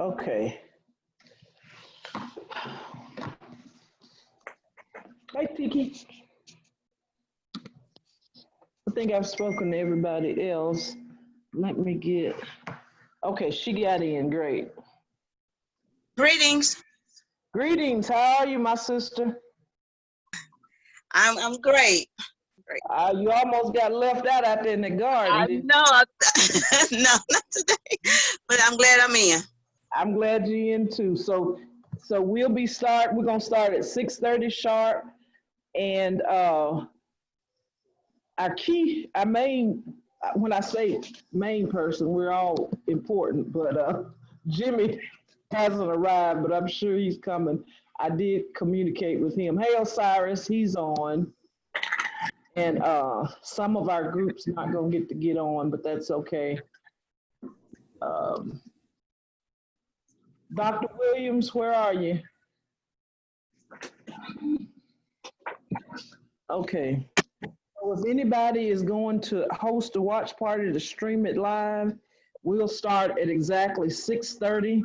Okay. Hi, Tiki. I think I've spoken to everybody else. Let me get, okay, she got in, great. Greetings. Greetings, how are you, my sister? I'm great. You almost got left out there in the garden. I know. No, not today. But I'm glad I'm in. I'm glad you're in too. So we're gonna start at 6:30 sharp. And our main, when I say main person, we're all important, but Jimmy hasn't arrived, but I'm sure he's coming. I did communicate with him. Hey, Osiris, he's on. And some of our groups not gonna get on, but that's okay. Dr. Williams, where are you? Okay. So if anybody is going to host a watch party to stream it live, we'll start at exactly 6:30.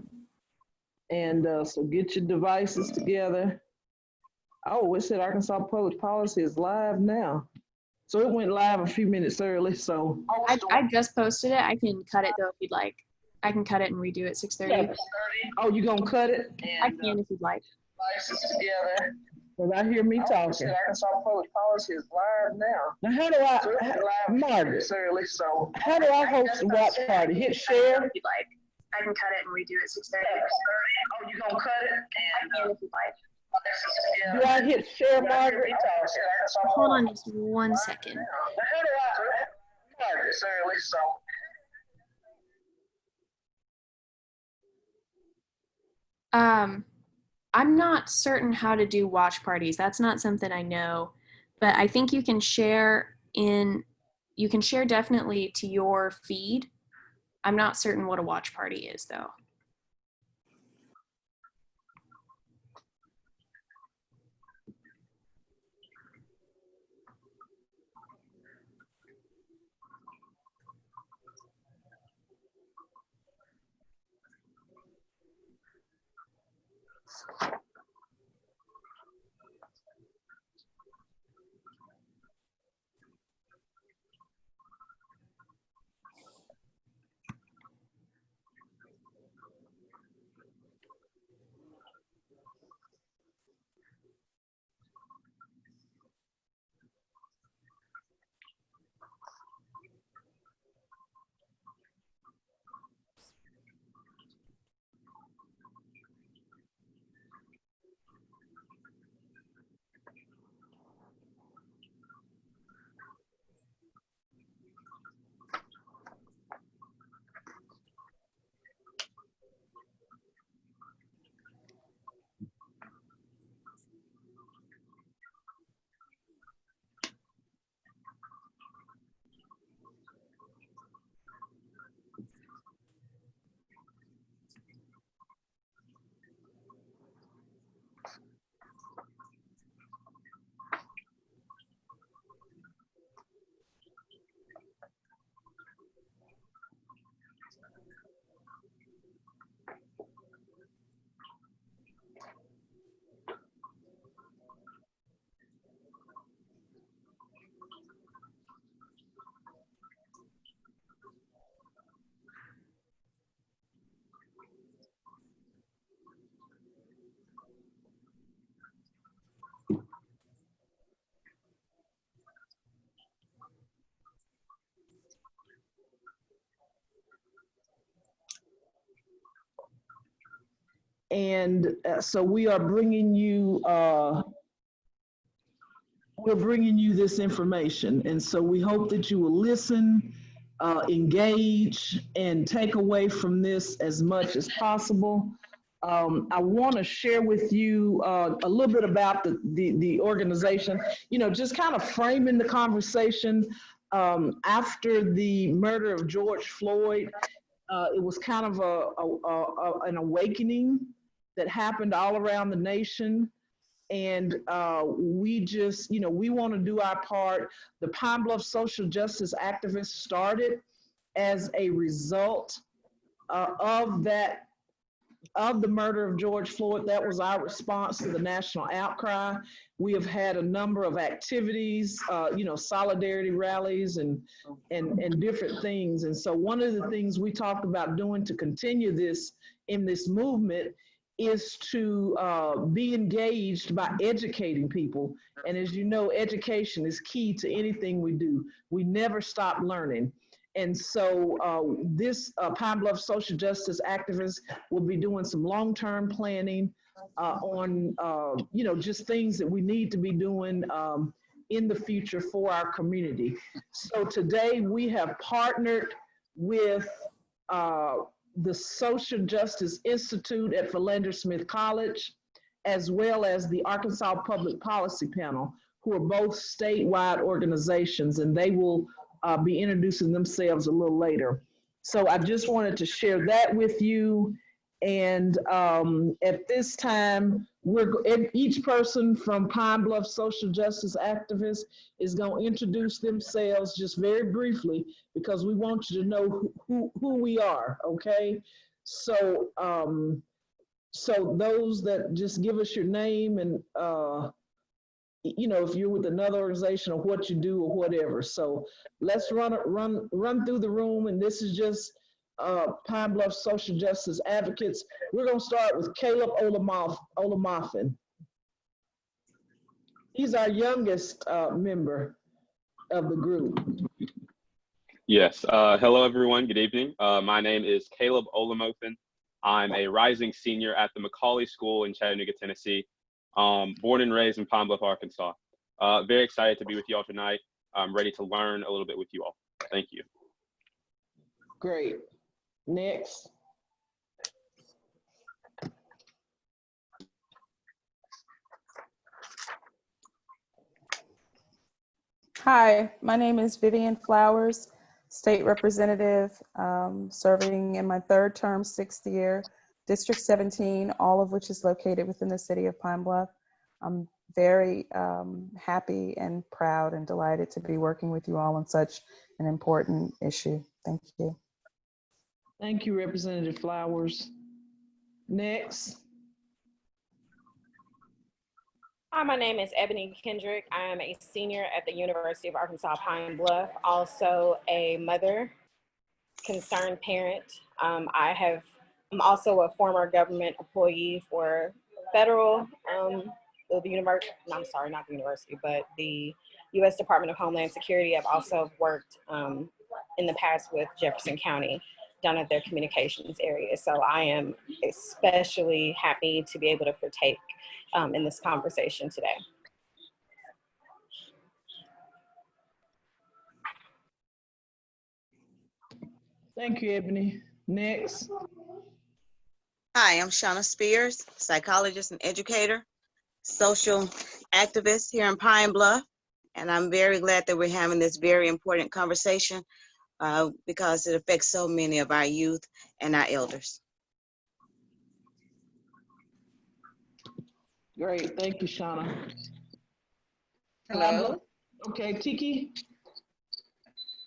And so get your devices together. Oh, it said Arkansas Public Policy is live now. So it went live a few minutes early, so. I just posted it. I can cut it though if you'd like. I can cut it and redo it 6:30. Yeah. Oh, you gonna cut it? I can if you'd like. Devices together. Well, I hear me talking. Arkansas Public Policy is live now. Now, how do I, Margaret, so how do I host a watch party? Hit share? If you'd like. I can cut it and redo it 6:30. Oh, you gonna cut it? I can if you'd like. Do I hit share, Margaret? Hold on just 1 second. Now, how do I, Margaret, so. I'm not certain how to do watch parties. That's not something I know, but I think you can share definitely to your feed. I'm not certain what a watch party is though. And so we are bringing you, we're bringing you this information. And so we hope that you will listen, engage, and take away from this as much as possible. I want to share with you a little bit about the organization, you know, just kind of framing the conversation. After the murder of George Floyd, it was kind of an awakening that happened all around the nation. And we just, you know, we want to do our part. The Pine Bluff social justice activists started as a result of that of the murder of George Floyd. That was our response to the national outcry. We have had a number of activities, solidarity rallies and different things. And so one of the things we talked about doing to continue this in this movement is to be engaged by educating people. And as you know, education is key to anything we do. We never stop learning. And so this Pine Bluff social justice activist will be doing some long-term planning on, just things that we need to be doing in the future for our community. So today we have partnered with the Social Justice Institute at Philander Smith College, as well as the Arkansas Public Policy Panel, who are both statewide organizations, and they will be introducing themselves a little later. So I just wanted to share that with you. And at this time, each person from Pine Bluff Social Justice Activists is going to introduce themselves just very briefly, because we want you to know who we are, okay? So, so those that just give us your name and, if you're with another organization or what you do or whatever. So let's run through the room, and this is just Pine Bluff Social Justice Advocates. We're going to start with Caleb Olamoffin. He's our youngest member of the group. Yes. Hello, everyone. Good evening. My name is Caleb Olamoffin. I'm a rising senior at the Macaulay School in Chattanooga, Tennessee. Born and raised in Pine Bluff, Arkansas. Very excited to be with you all tonight. I'm ready to learn a little bit with you all. Thank you. Great. Next. Hi, my name is Vivian Flowers, State Representative, serving in my third term, 6th year, District 17, all of which is located within the city of Pine Bluff. I'm very happy and proud and delighted to be working with you all on such an important issue. Thank you. Thank you, Representative Flowers. Next. Hi, my name is Ebony Kendrick. I am a senior at the University of Arkansas Pine Bluff, also a mother, concerned parent. I'm also a former government employee for federal, the university, I'm sorry, not the university, but the U.S. Department of Homeland Security. I've also worked in the past with Jefferson County down at their communications area. So I am especially happy to be able to partake in this conversation today. Thank you, Ebony. Next. Hi, I'm Shauna Spears, psychologist and educator, social activist here in Pine Bluff. And I'm very glad that we're having this very important conversation because it affects so many of our youth and our elders. Great, thank you, Shauna. Hello. Okay, Tiki.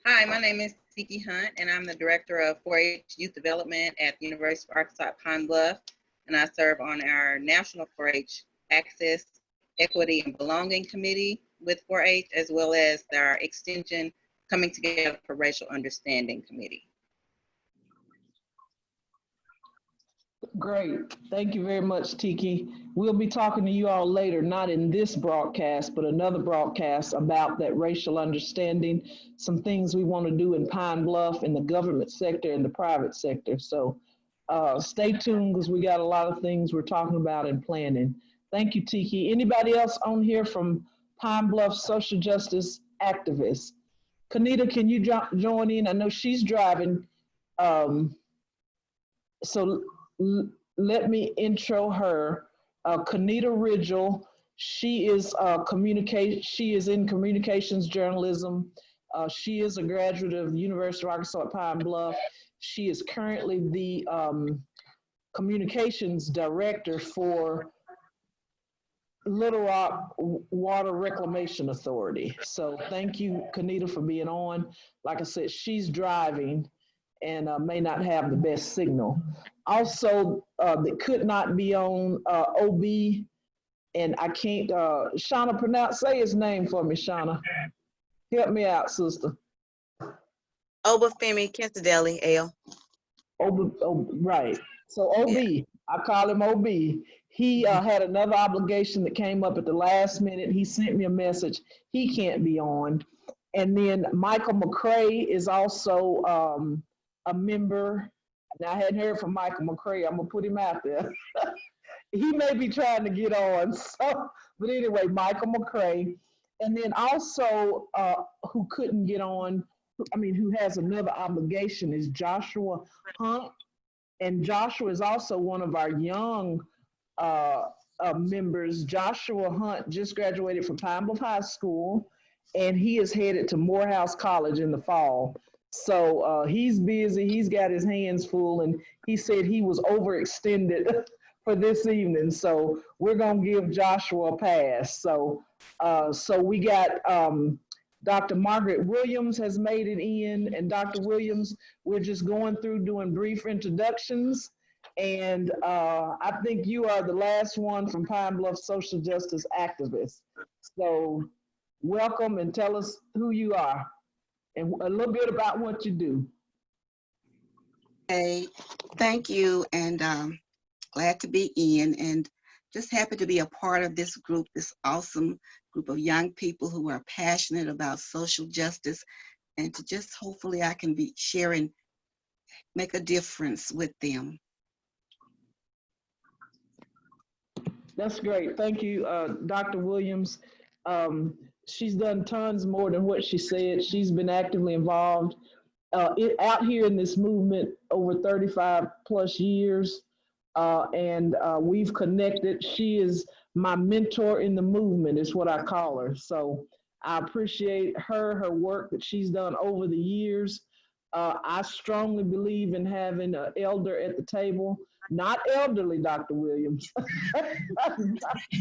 Hi, my name is Tiki Hunt, and I'm the Director of 4-H Youth Development at the University of Arkansas at Pine Bluff, and I serve on our National 4-H Access, Equity, and Belonging Committee with 4-H, as well as our Extension Coming Together for Racial Understanding Committee. Great, thank you very much, Tiki. We'll be talking to you all later, not in this broadcast, but another broadcast about that racial understanding, some things we want to do in Pine Bluff, in the government sector and the private sector. So stay tuned, because we got a lot of things we're talking about and planning. Thank you, Tiki. Anybody else on here from Pine Bluff social justice activists? Kanita, can you join in? I know she's driving. So let me intro her. Kanita Ridgel. She is in communications journalism. She is a graduate of the University of Arkansas at Pine Bluff. She is currently the communications director for Little Rock Water Reclamation Authority. So thank you, Kanita, for being on. Like I said, she's driving and may not have the best signal. Also, that could not be on OB, and I can't, Shauna, say his name for me, Shauna. Help me out, sister. Obafemi Kinsadeli, L. Right. So OB, Yeah. I call him OB. He had another obligation that came up at the last minute. He sent me a message. He can't be on. And then Michael McCray is also a member. Now, I hadn't heard from Michael McCray. I'm gonna put him out there. He may be trying to get on. So, but anyway, Michael McCray. And then also who couldn't get on, who has another obligation is Joshua Hunt. And Joshua is also one of our young members. Joshua Hunt just graduated from Pine Bluff High School, and he is headed to Morehouse College in the fall. So he's busy. He's got his hands full, and he said he was overextended for this evening. So we're gonna give Joshua a pass. So we got Dr. Margaret Williams has made it in, and Dr. Williams, we're just going through doing brief introductions. And I think you are the last one from Pine Bluff Social Justice Activists. So welcome, and tell us who you are and a little bit about what you do. Hey, thank you, and glad to be in, and just happy to be a part of this group, this awesome group of young people who are passionate about social justice, and to just hopefully I can be sharing, make a difference with them. That's great. Thank you, Dr. Williams. She's done tons more than what she said. She's been actively involved out here in this movement over 35 plus years. And we've connected. She is my mentor in the movement, is what I call her. So I appreciate her work that she's done over the years. I strongly believe in having an elder at the table. Not elderly, Dr. Williams.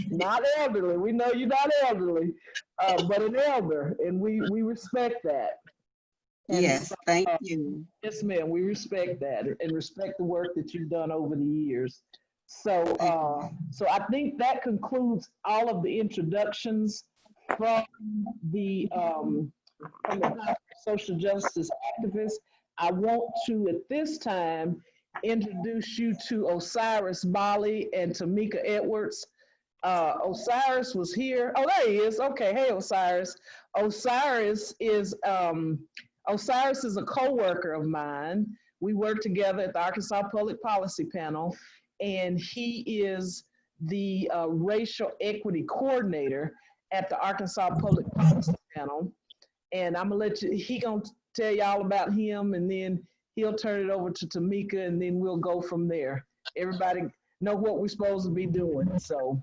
Not elderly. We know you're not elderly, but an elder, and we respect that. And yes, thank you. Yes, ma'am. We respect that and respect the work that you've done over the years. So, so I think that concludes all of the introductions from the social justice activists. I want to, at this time, introduce you to Osiris Bali and Tamika Edwards. Osiris was here. Oh, there he is. Okay. Hey, Osiris. Osiris is a co-worker of mine. We work together at the Arkansas Public Policy Panel, and he is the racial equity coordinator at the Arkansas Public Policy Panel. And I'm gonna let you, he gonna tell you all about him, and then he'll turn it over to Tamika, and then we'll go from there. Everybody know what we're supposed to be doing. So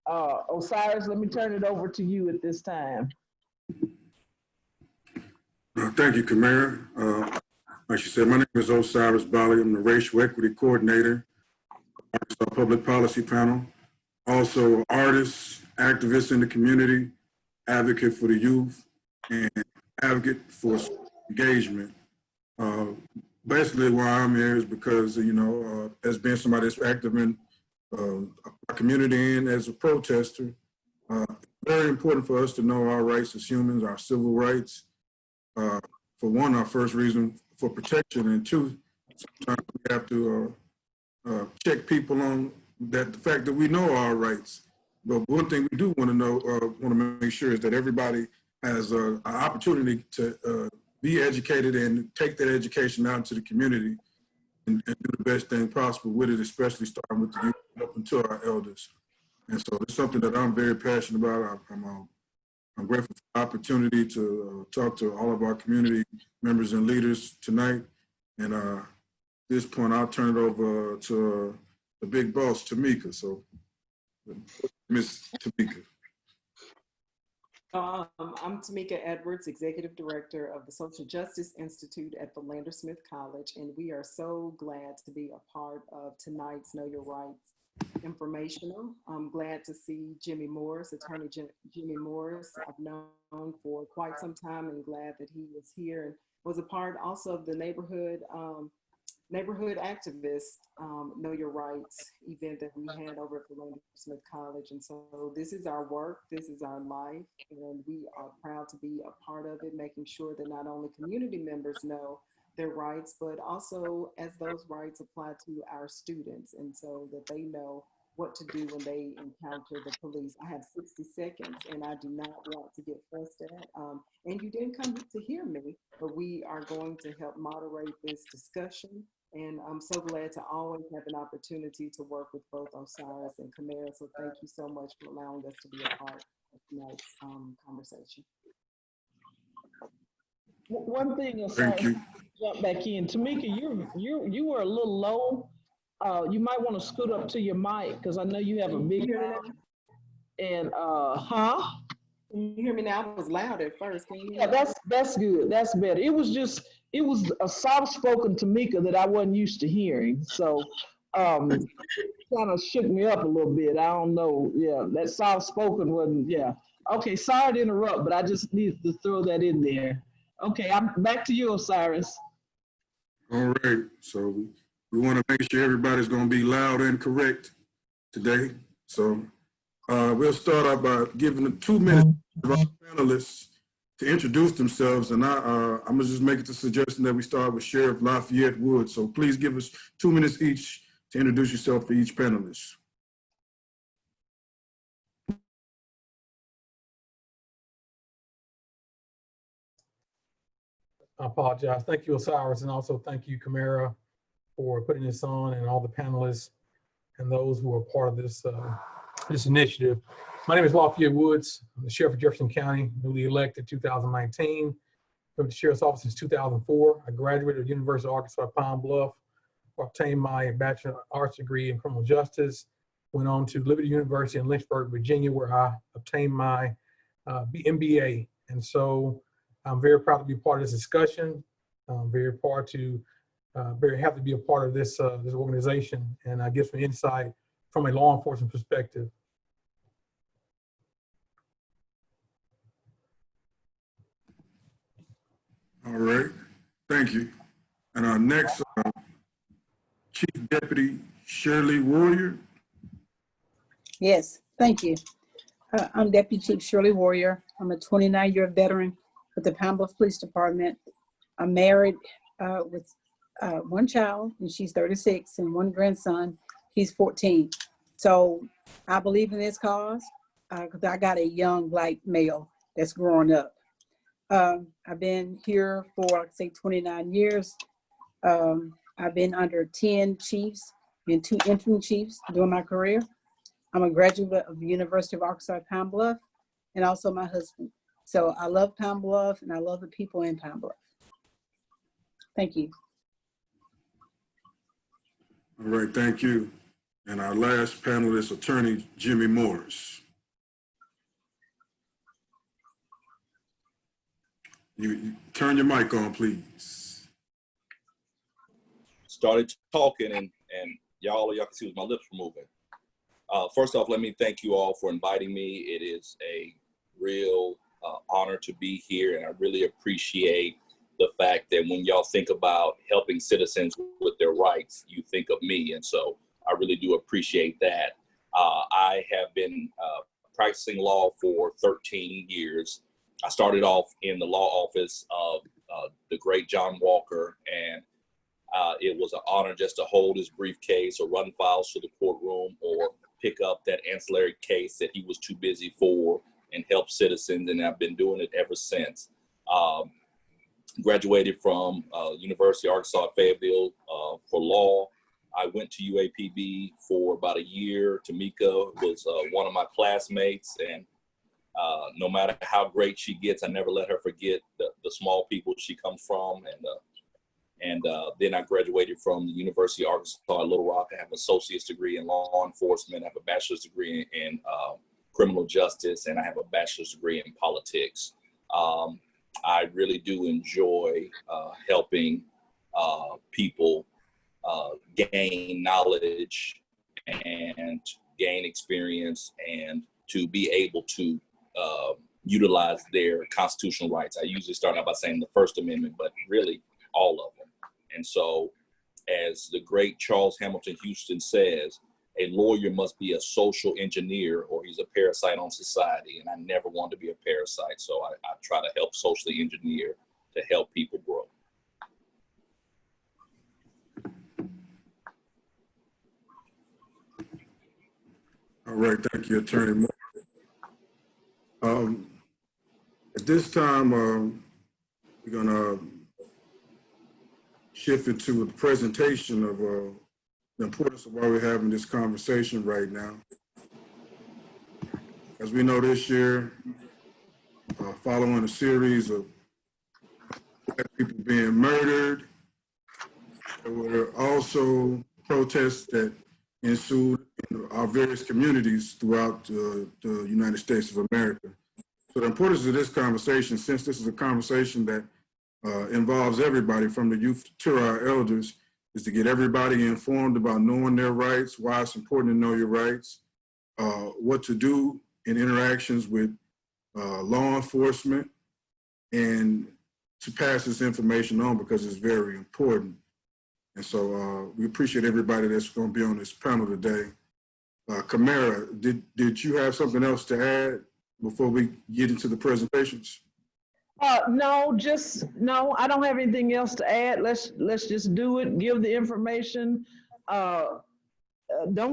Osiris, let me turn it over to you at this time. Thank you, Kamara. Like she said, my name is Osiris Bali. I'm the Racial Equity Coordinator, Arkansas Public Policy Panel. Also, artist, activist in the community, advocate for the youth, and advocate for engagement. Basically, why I'm here is because, as being somebody that's active in our community and as a protester, it's very important for us to know our rights as humans, our civil rights. For one, our first reason for protection, and two, sometimes we have to check people on that, the fact that we know our rights. But one thing we do want to know, want to make sure is that everybody has an opportunity to be educated and take that education out into the community and do the best thing possible with it, especially starting with the youth up until our elders. And so it's something that I'm very passionate about. I'm grateful for the opportunity to talk to all of our community members and leaders tonight. And at this point, I'll turn it over to the big boss, Tamika. So, Miss Tamika. I'm Tamika Edwards, Executive Director of the Social Justice Institute at Philander Smith College, and we are so glad to be a part of tonight's Know Your Rights informational. I'm glad to see Jimmy Morris, Attorney Jimmy Morris. I've known for quite some time and glad that he was here and was a part also of the neighborhood neighborhood activist Know Your Rights event that we had over at the Lander Smith College. And so this is our work, this is our life, and we are proud to be a part of it, making sure that not only community members know their rights, but also as those rights apply to our students, and so that they know what to do when they encounter the police. I have 60 seconds and I do not want to get fussed at. And you didn't come to hear me, but we are going to help moderate this discussion. And I'm so glad to always have an opportunity to work with both Osiris and Kamara. So thank you so much for allowing us to be a part of tonight's conversation. One thing, Thank you. jump back in. Tamika, you were a little low. You might want to scoot up to your mic because I know you have a big mouth. And Can you hear me now? I was loud at first. Can you hear yeah, me? that's good. That's better. It was a soft-spoken Tamika that I wasn't used to hearing. So kind of shook me up a little bit. I don't know. Yeah, that soft-spoken wasn't, yeah. Okay, sorry to interrupt, but I just needed to throw that in there. Okay, I'm back to you, Osiris. All right, so we want to make sure everybody's going to be loud and correct today. So we'll start off by giving them 2 minutes to our panelists to introduce themselves. And I'm going to just make it the suggestion that we start with Sheriff Lafayette Woods. So please give us 2 minutes each to introduce yourself to each panelist. I apologize. Thank you, Osiris, and also thank you, Kamara, for putting this on, and all the panelists and those who are part of this this initiative. My name is Lafayette Woods. I'm the Sheriff of Jefferson County, newly elected 2019. Been with the Sheriff's Office since 2004. I graduated at the University of Arkansas at Pine Bluff, where I obtained my Bachelor of Arts degree in Criminal Justice. Went on to Liberty University in Lynchburg, Virginia, where I obtained my MBA. And so I'm very proud to be part of this discussion. I'm very happy to be a part of this this organization, and give some insight from a law enforcement perspective. All right, thank you. And our next Chief Deputy Shirley Warrior. Yes, thank you. I'm Deputy Chief Shirley Warrior. I'm a 29-year veteran with the Pine Bluff Police Department. I'm married with one child, and she's 36, and one grandson, he's 14. So I believe in this cause because I got a young black male that's growing up. I've been here for, I'd say, 29 years. I've been under 10 chiefs and 2 interim chiefs during my career. I'm a graduate of the University of Arkansas at Pine Bluff, and also my husband. So I love Pine Bluff, and I love the people in Pine Bluff. Thank you. All right, thank you. And our last panelist, Attorney Jimmy Morris. You turn your mic on, please. Started talking, and y'all can see my lips were moving. First off, let me thank you all for inviting me. It is a real honor to be here, and I really appreciate the fact that when y'all think about helping citizens with their rights, you think of me, and so I really do appreciate that. I have been practicing law for 13 years. I started off in the law office of the great John Walker, and it was an honor just to hold his briefcase or run files to the courtroom or pick up that ancillary case that he was too busy for and help citizens, and I've been doing it ever since. Graduated from University of Arkansas at Fayetteville for law. I went to UAPB for about a year. Tamika was one of my classmates, and no matter how great she gets, I never let her forget the small people she comes from. And then I graduated from the University of Arkansas at Little Rock. I have an associate's degree in law enforcement. I have a bachelor's degree in criminal justice, and I have a bachelor's degree in politics. I really do enjoy helping people gain knowledge and gain experience and to be able to utilize their constitutional rights. I usually start out by saying the First Amendment, but really all of them. And so as the great Charles Hamilton Houston says, a lawyer must be a social engineer or he's a parasite on society. And I never want to be a parasite. So I try to help socially engineer to help people grow. All right, thank you, Attorney Moore. At this time, we're gonna shift into the presentation of the importance of why we're having this conversation right now. As we know, this year, following a series of Black people being murdered, there were also protests that ensued in our various communities throughout the United States of America. So the importance of this conversation, since this is a conversation that involves everybody from the youth to our elders, is to get everybody informed about knowing their rights, why it's important to know your rights, what to do in interactions with law enforcement, and to pass this information on because it's very important. And so we appreciate everybody that's going to be on this panel today. Camara, did you have something else to add before we get into the presentations? No, I don't have anything else to add. Let's just do it, give the information. Don't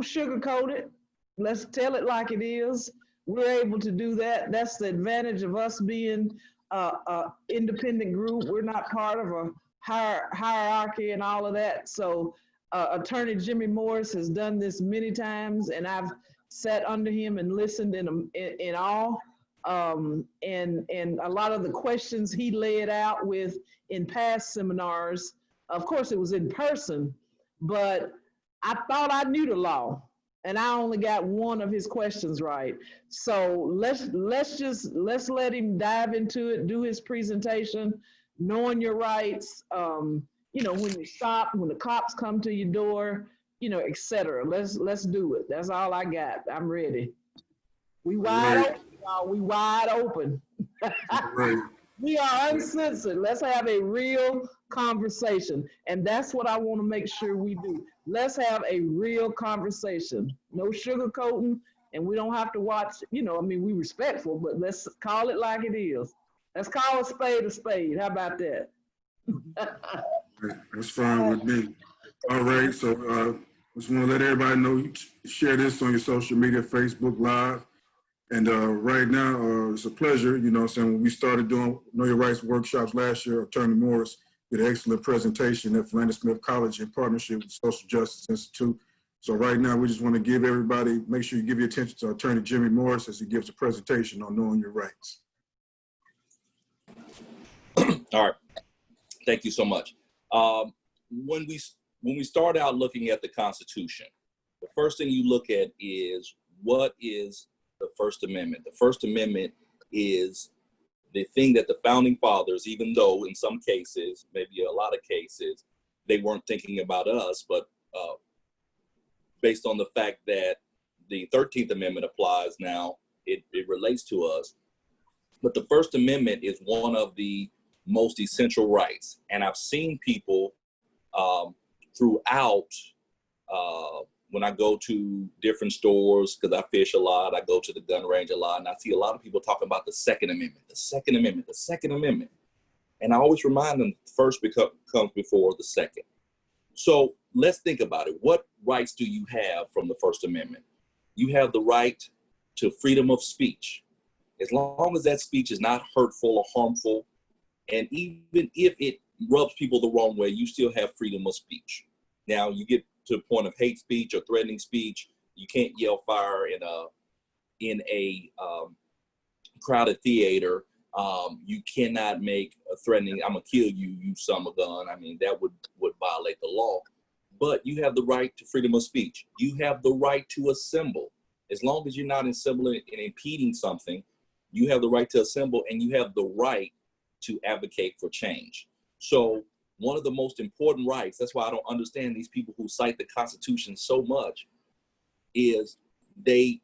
sugarcoat it. Let's tell it like it is. We're able to do that. That's the advantage of us being an independent group. We're not part of a hierarchy and all of that. So Attorney Jimmy Morris has done this many times, and I've sat under him and listened in awe. And a lot of the questions he laid out with in past seminars, of course it was in person, but I thought I knew the law, and I only got one of his questions right. So let's let him dive into it, do his presentation, knowing your rights, you know, when you stop, when the cops come to your door, you know, etc. Let's do it. That's all I got. I'm ready. We wide open, y'all. We wide open. Right. We are uncensored. Let's have a real conversation. And that's what I want to make sure we do. Let's have a real conversation. No sugarcoating, and we don't have to watch, you know, I mean, we respectful, but let's call it like it is. Let's call a spade a spade. How about that? That's fine with me. All right, so just want to let everybody know, you share this on your social media, Facebook Live. And right now, it's a pleasure, you know what I'm saying, when we started doing Know Your Rights workshops last year, Attorney Morris did an excellent presentation at Philander Smith College in partnership with Social Justice Institute. So right now, we just want to give everybody, make sure you give your attention to Attorney Jimmy Morris as he gives a presentation on knowing your rights. All right, thank you so much. When we start out looking at the Constitution, the first thing you look at is what is the First Amendment. The First Amendment is the thing that the founding fathers, even though in some cases, maybe a lot of cases, they weren't thinking about us, but based on the fact that the 13th Amendment applies now, it relates to us. But the First Amendment is one of the most essential rights. And I've seen people throughout, when I go to different stores, because I fish a lot, I go to the gun range a lot, and I see a lot of people talking about the Second Amendment, the Second Amendment, the Second Amendment. And I always remind them first comes before the second. So let's think about it. What rights do you have from the First Amendment? You have the right to freedom of speech. As long as that speech is not hurtful or harmful, and even if it rubs people the wrong way, you still have freedom of speech. Now, you get to the point of hate speech or threatening speech, you can't yell fire in a crowded theater. You cannot make a threatening, I'm gonna kill you, you son of a gun. I mean, that would violate the law. But you have the right to freedom of speech. You have the right to assemble. As long as you're not assembling and impeding something, you have the right to assemble, and you have the right to advocate for change. So one of the most important rights, that's why I don't understand these people who cite the Constitution so much, is they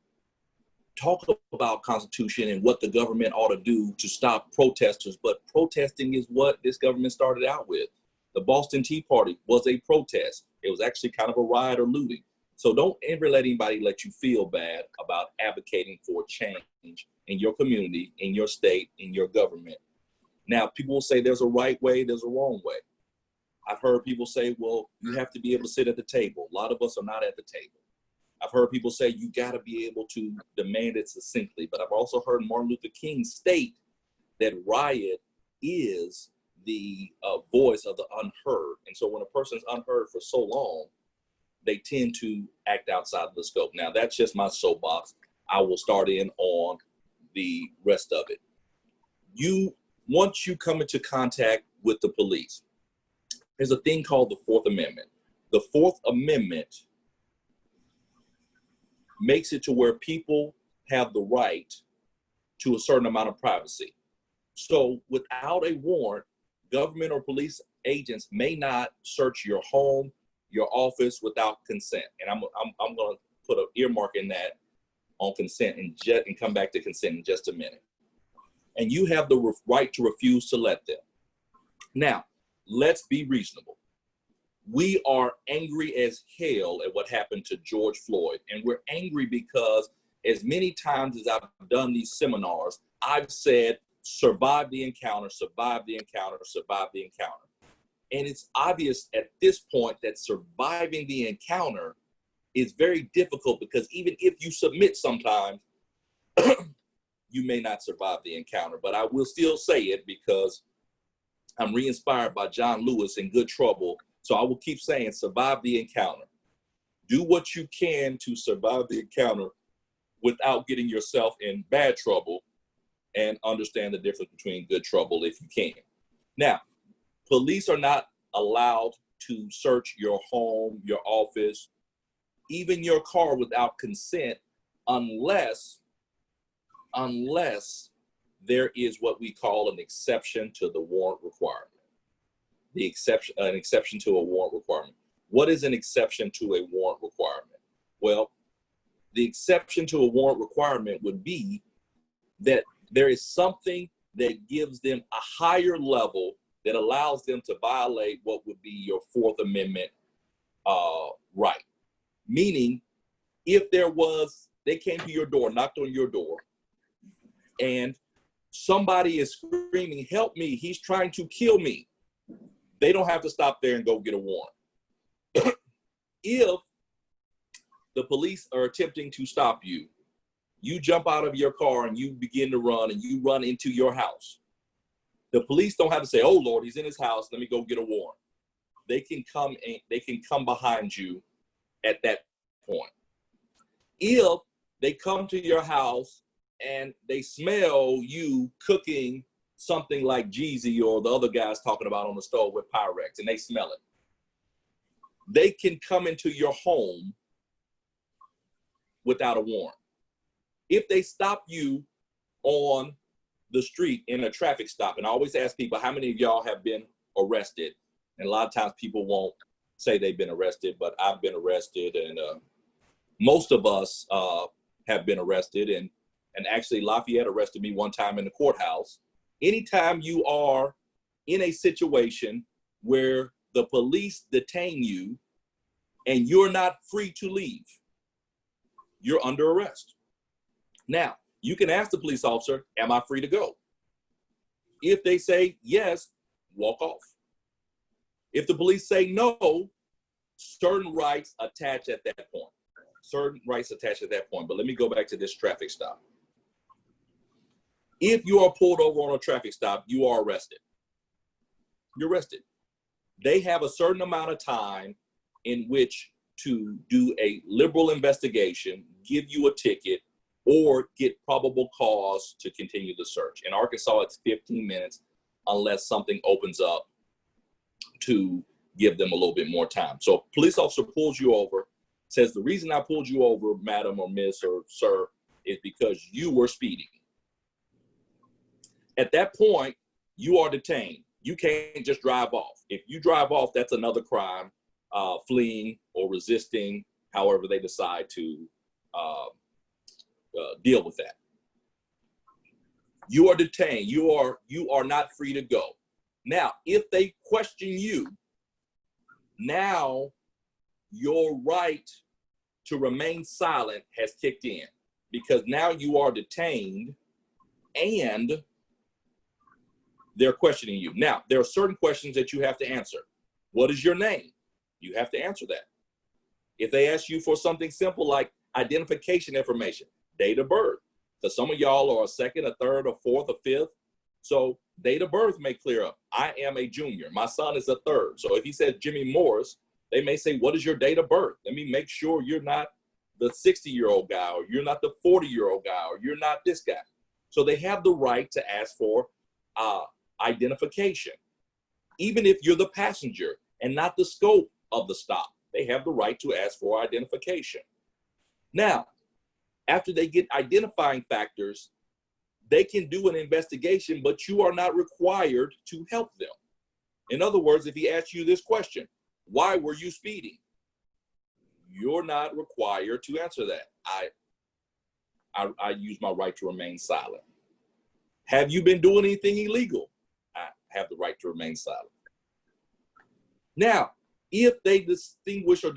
talk about Constitution and what the government ought to do to stop protesters, but protesting is what this government started out with. The Boston Tea Party was a protest. It was actually kind of a riot or looting. So don't ever let anybody let you feel bad about advocating for change in your community, in your state, in your government. Now, people will say there's a right way, there's a wrong way. I've heard people say, well, you have to be able to sit at the table. A lot of us are not at the table. I've heard people say you got to be able to demand it succinctly, but I've also heard Martin Luther King state that riot is the voice of the unheard. And so when a person's unheard for so long, they tend to act outside of the scope. Now, that's just my soapbox. I will start in on the rest of it. Once you come into contact with the police, there's a thing called the Fourth Amendment. The Fourth Amendment makes it to where people have the right to a certain amount of privacy. So without a warrant, government or police agents may not search your home, your office without consent. And I'm going to put an earmark in that on consent and come back to consent in just a minute. And you have the right to refuse to let them. Now, let's be reasonable. We are angry as hell at what happened to George Floyd. And we're angry because as many times as I've done these seminars, I've said, survive the encounter, survive the encounter, survive the encounter. And it's obvious at this point that surviving the encounter is very difficult because even if you submit sometimes, you may not survive the encounter. But I will still say it because I'm re-inspired by John Lewis in Good Trouble. So I will keep saying, survive the encounter. Do what you can to survive the encounter without getting yourself in bad trouble, and understand the difference between good trouble if you can. Now, police are not allowed to search your home, your office, even your car without consent unless there is what we call an exception to the warrant requirement. An exception to a warrant requirement. What is an exception to a warrant requirement? Well, the exception to a warrant requirement would be that there is something that gives them a higher level that allows them to violate what would be your Fourth Amendment right. Meaning, if they came to your door, knocked on your door, and somebody is screaming, help me, he's trying to kill me, they don't have to stop there and go get a warrant. If the police are attempting to stop you, you jump out of your car and you begin to run and you run into your house. The police don't have to say, oh Lord, he's in his house, let me go get a warrant. They can come behind you at that point. If they come to your house and they smell you cooking something like Jeezy or the other guys talking about on the stove with Pyrex, and they smell it, they can come into your home without a warrant. If they stop you on the street in a traffic stop, and I always ask people, how many of y'all have been arrested? And a lot of times people won't say they've been arrested, but I've been arrested, and most of us have been arrested. And actually Lafayette arrested me one time in the courthouse. Anytime you are in a situation where the police detain you and you're not free to leave, you're under arrest. Now, you can ask the police officer, am I free to go? If they say yes, walk off. If the police say no, certain rights attach at that point. Certain rights attach at that point. But let me go back to this traffic stop. If you are pulled over on a traffic stop, you are arrested. You're arrested. They have a certain amount of time in which to do a liberal investigation, give you a ticket, or get probable cause to continue the search. In Arkansas, it's 15 minutes unless something opens up to give them a little bit more time. So a police officer pulls you over, says, the reason I pulled you over, madam or miss or sir, is because you were speeding. At that point, you are detained. You can't just drive off. If you drive off, that's another crime, fleeing or resisting, however they decide to deal with that. You are detained. You are not free to go. Now, if they question you Now your right to remain silent has kicked in, because now you are detained and they're questioning you. Now, there are certain questions that you have to answer. What is your name? You have to answer that. If they ask you for something simple like identification information, date of birth, because some of y'all are a second, a third, a fourth, a fifth. So date of birth may clear up. I am a junior. My son is a third. So if he says Jimmy Morris, they may say, what is your date of birth? Let me make sure you're not the 60-year-old guy, or you're not the 40-year-old guy, or you're not this guy. So they have the right to ask for identification. Even if you're the passenger and not the scope of the stop, they have the right to ask for identification. Now, after they get identifying factors, they can do an investigation, but you are not required to help them. In other words, if he asks you this question, why were you speeding? You're not required to answer that. I use my right to remain silent. Have you been doing anything illegal? I have the right to remain silent. Now, if they distinguish or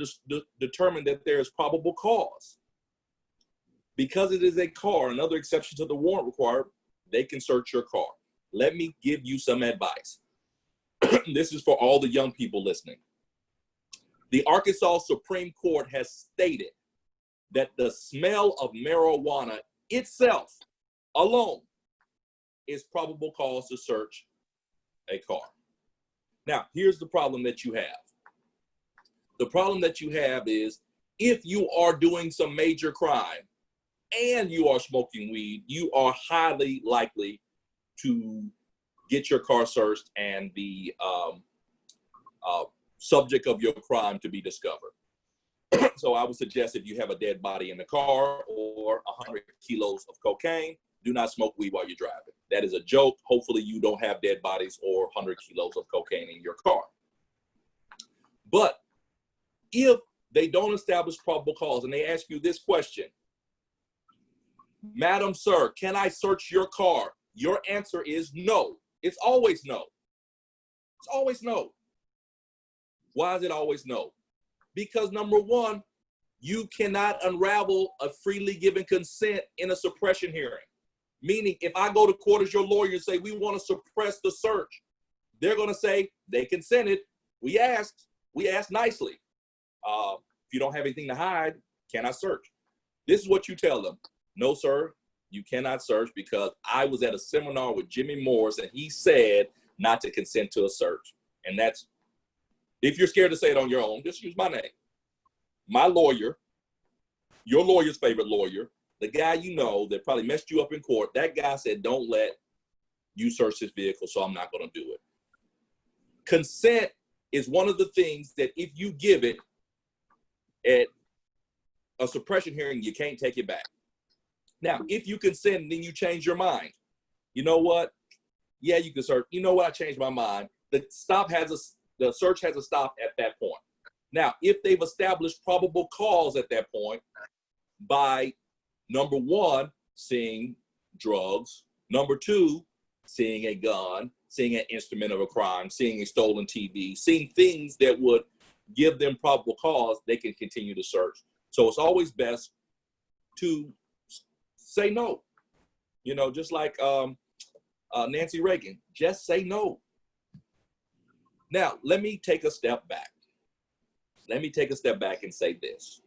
determine that there is probable cause, because it is a car, another exception to the warrant required, they can search your car. Let me give you some advice. This is for all the young people listening. The Arkansas Supreme Court has stated that the smell of marijuana itself alone is probable cause to search a car. Now, here's the problem that you have. The problem that you have is if you are doing some major crime and you are smoking weed, you are highly likely to get your car searched and the subject of your crime to be discovered. So I would suggest if you have a dead body in the car or 100 kilos of cocaine, do not smoke weed while you're driving. That is a joke. Hopefully you don't have dead bodies or 100 kilos of cocaine in your car. But if they don't establish probable cause and they ask you this question, Madam, sir, can I search your car? Your answer is no. It's always no. It's always no. Why is it always no? Because number one, you cannot unravel a freely given consent in a suppression hearing. Meaning, if I go to court as your lawyer and say, we want to suppress the search, they're going to say, they consented. We asked nicely. If you don't have anything to hide, can I search? This is what you tell them. No, sir, you cannot search because I was at a seminar with Jimmy Morris and he said not to consent to a search. And that's, if you're scared to say it on your own, just use my name. My lawyer, your lawyer's favorite lawyer, the guy you know that probably messed you up in court, that guy said, don't let you search this vehicle, so I'm not going to do it. Consent is one of the things that if you give it at a suppression hearing, you can't take it back. Now, if you consent and then you change your mind, you know what? Yeah, you can search. You know what? I changed my mind. The search has a stop at that point. Now, if they've established probable cause at that point by, number one, seeing drugs, number two, seeing a gun, seeing an instrument of a crime, seeing a stolen TV, seeing things that would give them probable cause, they can continue to search. So it's always best to say no. You know, just like Nancy Reagan, just say no. Now, let me take a step back. Let me take a step back and say this.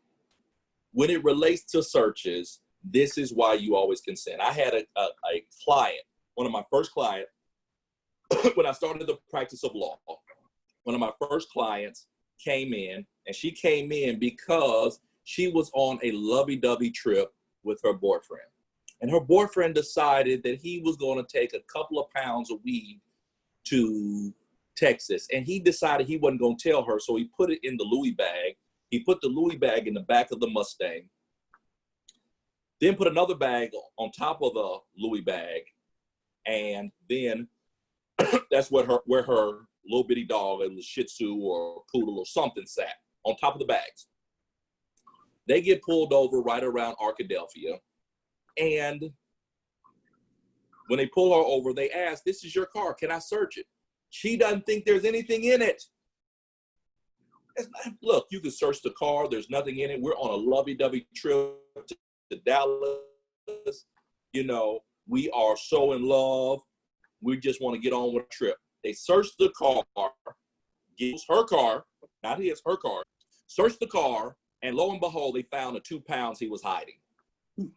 When it relates to searches, this is why you always consent. I had a client, one of my first clients, when I started the practice of law, one of my first clients came in, and she came in because she was on a lovey-dovey trip with her boyfriend. And her boyfriend decided that he was going to take a couple of pounds of weed to Texas. And he decided he wasn't going to tell her, so he put it in the Louis bag. He put the Louis bag in the back of the Mustang, then put another bag on top of the Louis bag, and then that's where her little bitty dog, a Shih Tzu or poodle or something, sat on top of the bags. They get pulled over right around Arkadelphia, and when they pull her over, they ask, "This is your car, can I search it?" She doesn't think there's anything in it. Look, you can search the car. There's nothing in it. We're on a lovey-dovey trip to Dallas. You know, we are so in love. We just want to get on with the trip. They searched the car, gives her car, not his, her car, searched the car, and lo and behold, they found the 2 pounds he was hiding.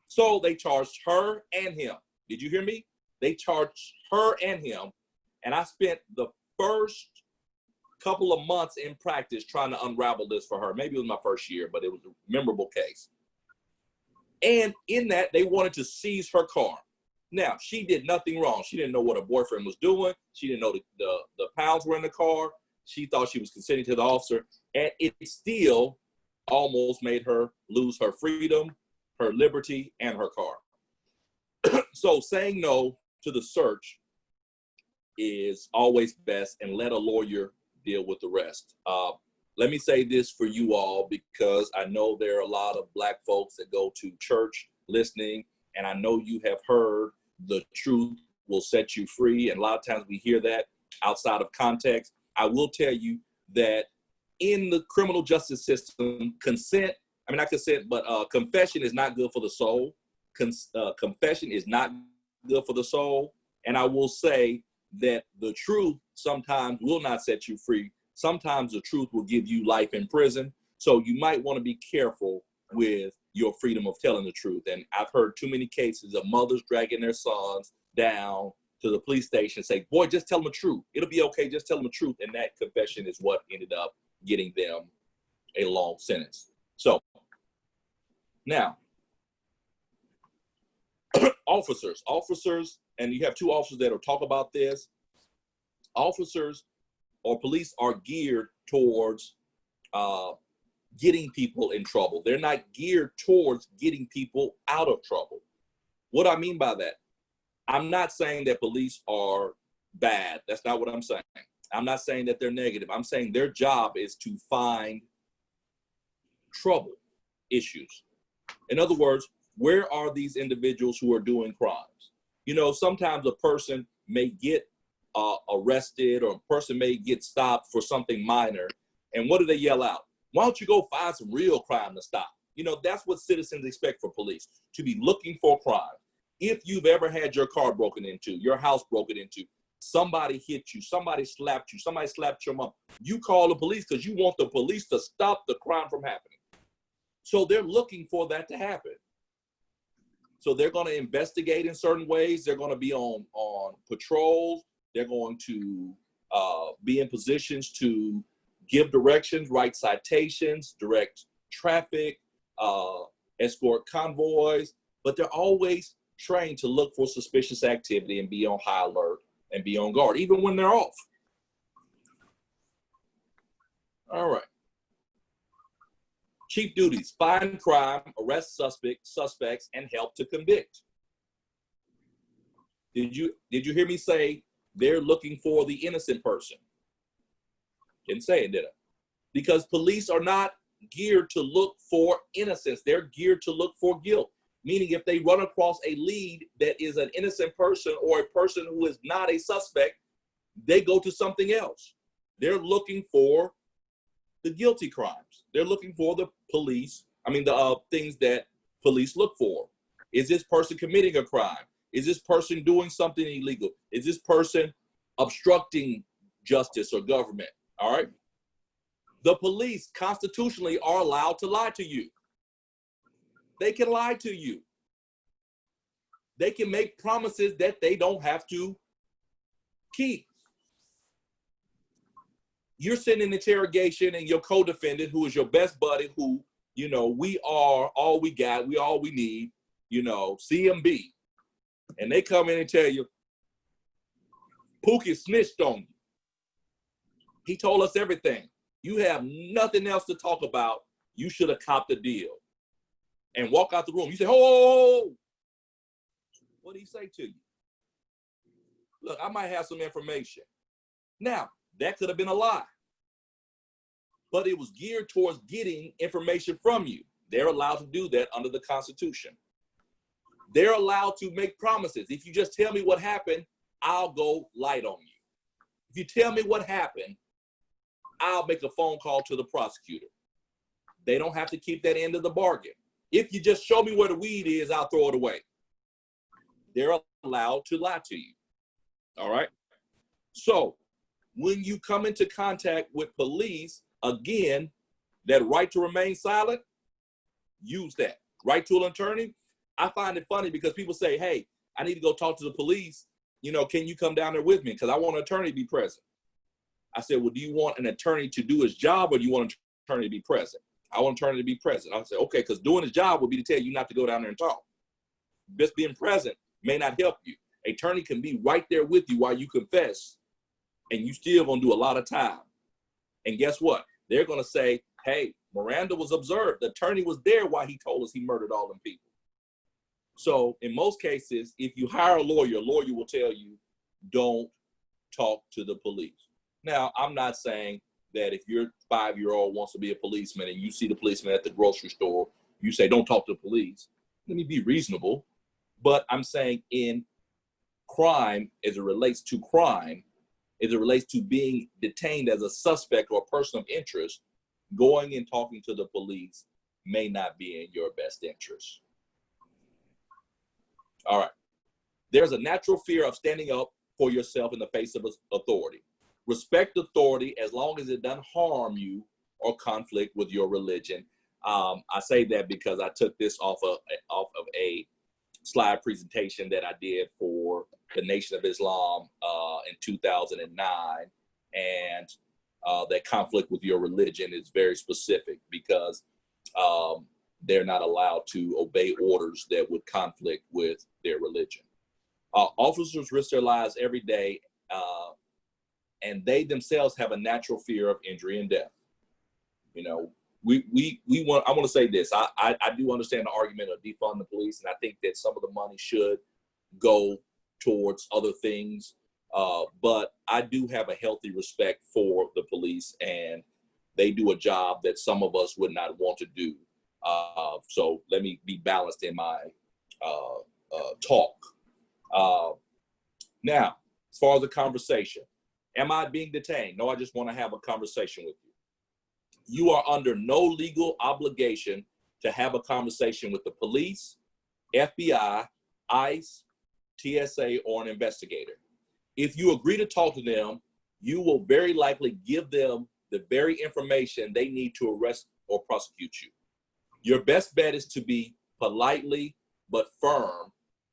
So they charged her and him. Did you hear me? They charged her and him. And I spent the first couple of months in practice trying to unravel this for her. Maybe it was my first year, but it was a memorable case. And in that, they wanted to seize her car. Now, she did nothing wrong. She didn't know what her boyfriend was doing. She didn't know the pounds were in the car. She thought she was consenting to the officer. And it still almost made her lose her freedom, her liberty, and her car. So saying no to the search is always best, and let a lawyer deal with the rest. Let me say this for you all, because I know there are a lot of Black folks that go to church listening, and I know you have heard the truth will set you free. And a lot of times we hear that outside of context. I will tell you that in the criminal justice system, confession is not good for the soul. Confession is not good for the soul. And I will say that the truth sometimes will not set you free. Sometimes the truth will give you life in prison. So you might want to be careful with your freedom of telling the truth. And I've heard too many cases of mothers dragging their sons down to the police station and say, boy, just tell them the truth. It'll be okay, just tell them the truth. And that confession is what ended up getting them a long sentence. So now, officers, and you have two officers that will talk about this. Officers or police are geared towards getting people in trouble. They're not geared towards getting people out of trouble. What I mean by that, I'm not saying that police are bad. That's not what I'm saying. I'm not saying that they're negative. I'm saying their job is to find trouble, issues. In other words, where are these individuals who are doing crimes? You know, sometimes a person may get arrested, or a person may get stopped for something minor. And what do they yell out? Why don't you go find some real crime to stop? You know, that's what citizens expect for police, to be looking for crime. If you've ever had your car broken into, your house broken into, somebody hit you, somebody slapped you, somebody slapped your mom, you call the police because you want the police to stop the crime from happening. So they're looking for that to happen. So they're going to investigate in certain ways. They're going to be on patrols. They're going to be in positions to give directions, write citations, direct traffic, escort convoys, but they're always trained to look for suspicious activity and be on high alert and be on guard, even when they're off. All right. Chief duties: find crime, arrest suspects, and help to convict. Did you hear me say they're looking for the innocent person? Didn't say it, did I? Because police are not geared to look for innocence. They're geared to look for guilt. Meaning if they run across a lead that is an innocent person or a person who is not a suspect, they go to something else. They're looking for the guilty crimes. They're looking for the things that police look for. Is this person committing a crime? Is this person doing something illegal? Is this person obstructing justice or government? All right. The police constitutionally are allowed to lie to you. They can lie to you. They can make promises that they don't have to keep. You're sitting in interrogation and your co-defendant, who is your best buddy, who, you know, we are all we got, we all we need, you know, CMB. And they come in and tell you, Pookie snitched on you. He told us everything. You have nothing else to talk about. You should have copped the deal. And walk out the room. You say, oh, what did he say to you? Look, I might have some information. Now, that could have been a lie. But it was geared towards getting information from you. They're allowed to do that under the Constitution. They're allowed to make promises. If you just tell me what happened, I'll go light on you. If you tell me what happened, I'll make a phone call to the prosecutor. They don't have to keep that end of the bargain. If you just show me where the weed is, I'll throw it away. They're allowed to lie to you. All right? So when you come into contact with police, again, that right to remain silent, use that. Right to an attorney, I find it funny because people say, hey, I need to go talk to the police. You know, can you come down there with me? Because I want an attorney to be present. I said, well, do you want an attorney to do his job or do you want an attorney to be present? I want an attorney to be present. I said, okay, because doing his job would be to tell you not to go down there and talk. Just being present may not help you. An attorney can be right there with you while you confess, and you still gonna do a lot of time. And guess what? They're gonna say, hey, Miranda was observed. The attorney was there while he told us he murdered all them people. So in most cases, if you hire a lawyer will tell you, don't talk to the police. Now, I'm not saying that if your 5-year-old wants to be a policeman and you see the policeman at the grocery store, you say, don't talk to the police. Let me be reasonable. But I'm saying in crime, as it relates to crime, as it relates to being detained as a suspect or a person of interest, going and talking to the police may not be in your best interest. All right. There's a natural fear of standing up for yourself in the face of authority. Respect authority as long as it doesn't harm you or conflict with your religion. I say that because I took this off of a slide presentation that I did for the Nation of Islam in 2009. And that conflict with your religion is very specific because they're not allowed to obey orders that would conflict with their religion. Officers risk their lives every day, and they themselves have a natural fear of injury and death. You know, I want to say this. I do understand the argument of defund the police, and I think that some of the money should go towards other things. But I do have a healthy respect for the police, and they do a job that some of us would not want to do. So let me be balanced in my talk. Now, as far as the conversation, am I being detained? No, I just want to have a conversation with you. You are under no legal obligation to have a conversation with the police, FBI, ICE, TSA, or an investigator. If you agree to talk to them, you will very likely give them the very information they need to arrest or prosecute you. Your best bet is to be politely but firm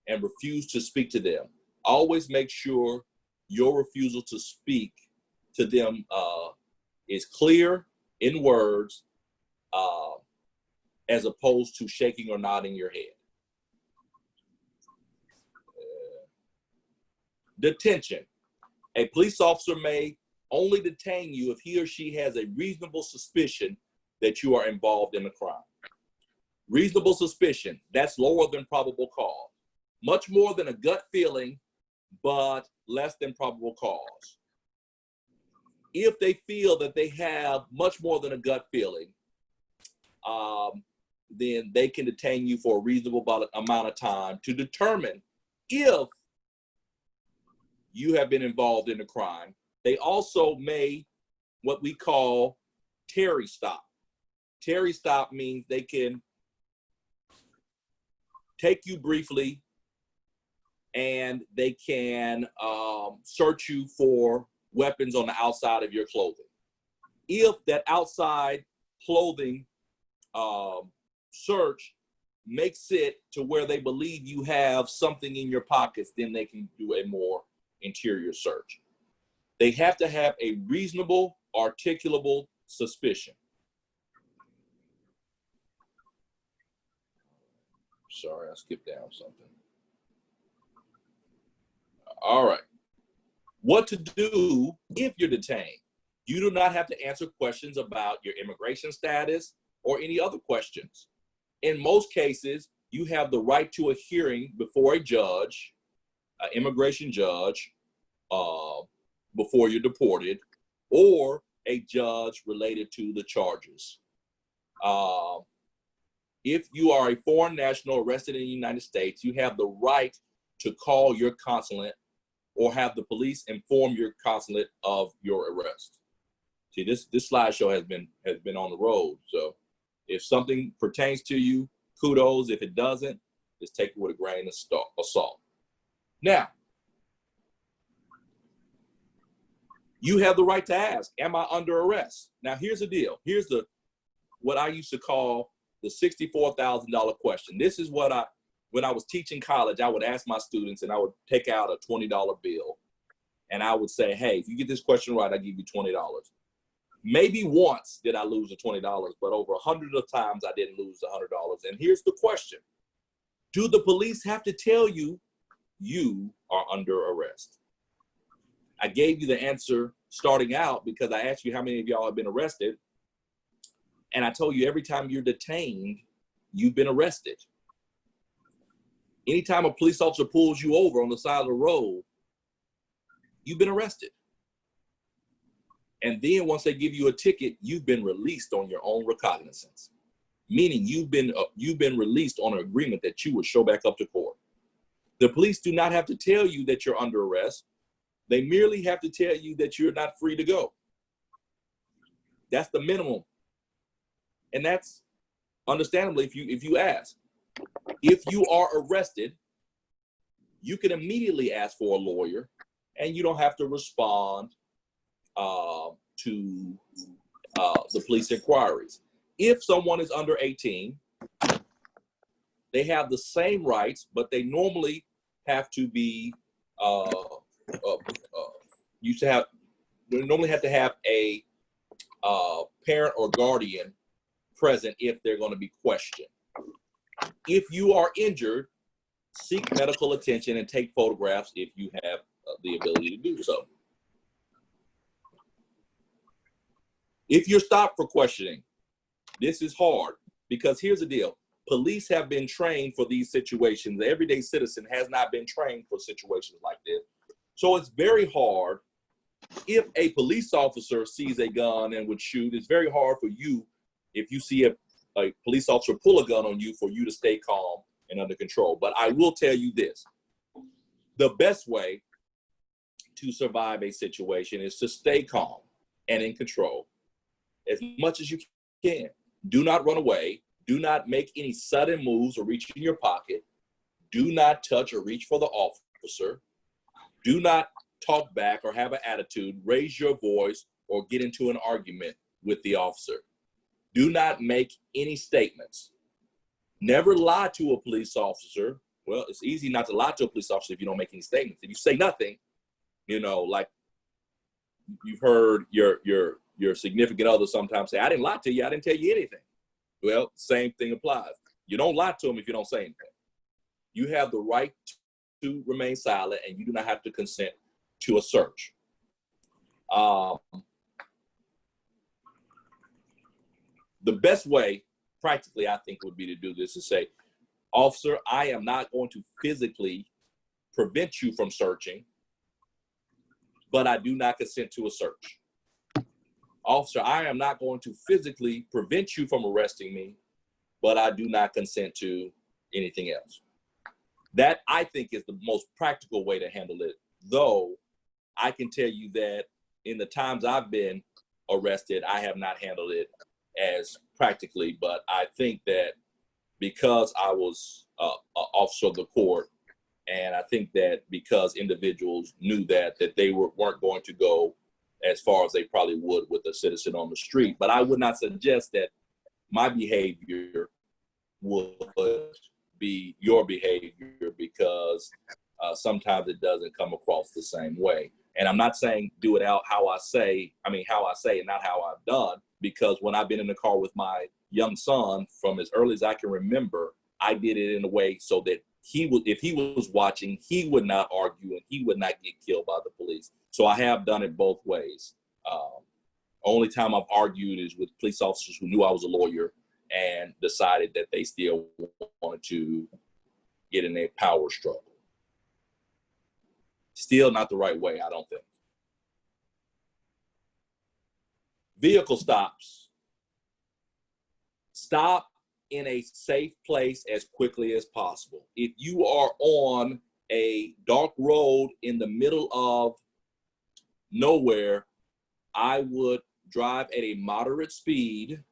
and refuse to speak to them. Always make sure your refusal to speak to them is clear in words, as opposed to shaking or nodding your head. Detention. A police officer may only detain you if he or she has a reasonable suspicion that you are involved in a crime. Reasonable suspicion, that's lower than probable cause. Much more than a gut feeling, but less than probable cause. If they feel that they have much more than a gut feeling, then they can detain you for a reasonable amount of time to determine if you have been involved in a crime. They also may, what we call Terry stop. Terry stop means they can take you briefly and they can search you for weapons on the outside of your clothing. If that outside clothing search makes it to where they believe you have something in your pockets, then they can do a more interior search. They have to have a reasonable, articulable suspicion. Sorry, I skipped down something. All right. What to do if you're detained? You do not have to answer questions about your immigration status or any other questions. In most cases, you have the right to a hearing before a judge, an immigration judge, before you're deported, or a judge related to the charges. If you are a foreign national arrested in the United States, you have the right to call your consulate or have the police inform your consulate of your arrest. See, this slideshow has been on the road. So if something pertains to you, kudos. If it doesn't, just take it with a grain of salt. Now, you have the right to ask, am I under arrest? Now, here's the deal. Here's what I used to call the $64,000 question. This is what when I was teaching college, I would ask my students, and I would take out a $20 bill, and I would say, hey, if you get this question right, I'll give you $20. Maybe once did I lose the $20, but over 100 of times I didn't lose the $100. And here's the question. Do the police have to tell you you are under arrest? I gave you the answer starting out because I asked you how many of y'all have been arrested. And I told you every time you're detained, you've been arrested. Anytime a police officer pulls you over on the side of the road, you've been arrested. And then once they give you a ticket, you've been released on your own recognizance, meaning you've been released on an agreement that you would show back up to court. The police do not have to tell you that you're under arrest. They merely have to tell you that you're not free to go. That's the minimum. And that's understandably if you ask. If you are arrested, you can immediately ask for a lawyer and you don't have to respond to the police inquiries. If someone is under 18, they have the same rights, but they normally have to be they normally have to have a parent or guardian present if they're going to be questioned. If you are injured, seek medical attention and take photographs if you have the ability to do so. If you're stopped for questioning, this is hard because here's the deal. Police have been trained for these situations. The everyday citizen has not been trained for situations like this. So it's very hard if a police officer sees a gun and would shoot. It's very hard for you, if you see a police officer pull a gun on you, for you to stay calm and under control. But I will tell you this. The best way to survive a situation is to stay calm and in control as much as you can. Do not run away. Do not make any sudden moves or reach in your pocket. Do not touch or reach for the officer. Do not talk back or have an attitude, raise your voice, or get into an argument with the officer. Do not make any statements. Never lie to a police officer. Well, it's easy not to lie to a police officer if you don't make any statements. If you say nothing, like you've heard your significant other sometimes say, I didn't lie to you, I didn't tell you anything. Well, same thing applies. You don't lie to them if you don't say anything. You have the right to remain silent, and you do not have to consent to a search. The best way, practically, I think, would be to do this is say, officer, I am not going to physically prevent you from searching, but I do not consent to a search. Officer, I am not going to physically prevent you from arresting me, but I do not consent to anything else. That, I think, is the most practical way to handle it, though I can tell you that in the times I've been arrested, I have not handled it as practically, but I think that because I was an officer of the court, and I think that because individuals knew that they weren't going to go as far as they probably would with a citizen on the street. But I would not suggest that my behavior would be your behavior, because sometimes it doesn't come across the same way. And I'm not saying do it out how I say and not how I've done, because when I've been in the car with my young son from as early as I can remember, I did it in a way so that if he was watching, he would not argue and he would not get killed by the police. So I have done it both ways. Only time I've argued is with police officers who knew I was a lawyer and decided that they still wanted to get in a power struggle. Still not the right way, I don't think. Vehicle stops. Stop in a safe place as quickly as possible. If you are on a dark road in the middle of nowhere, I would drive at a moderate speed,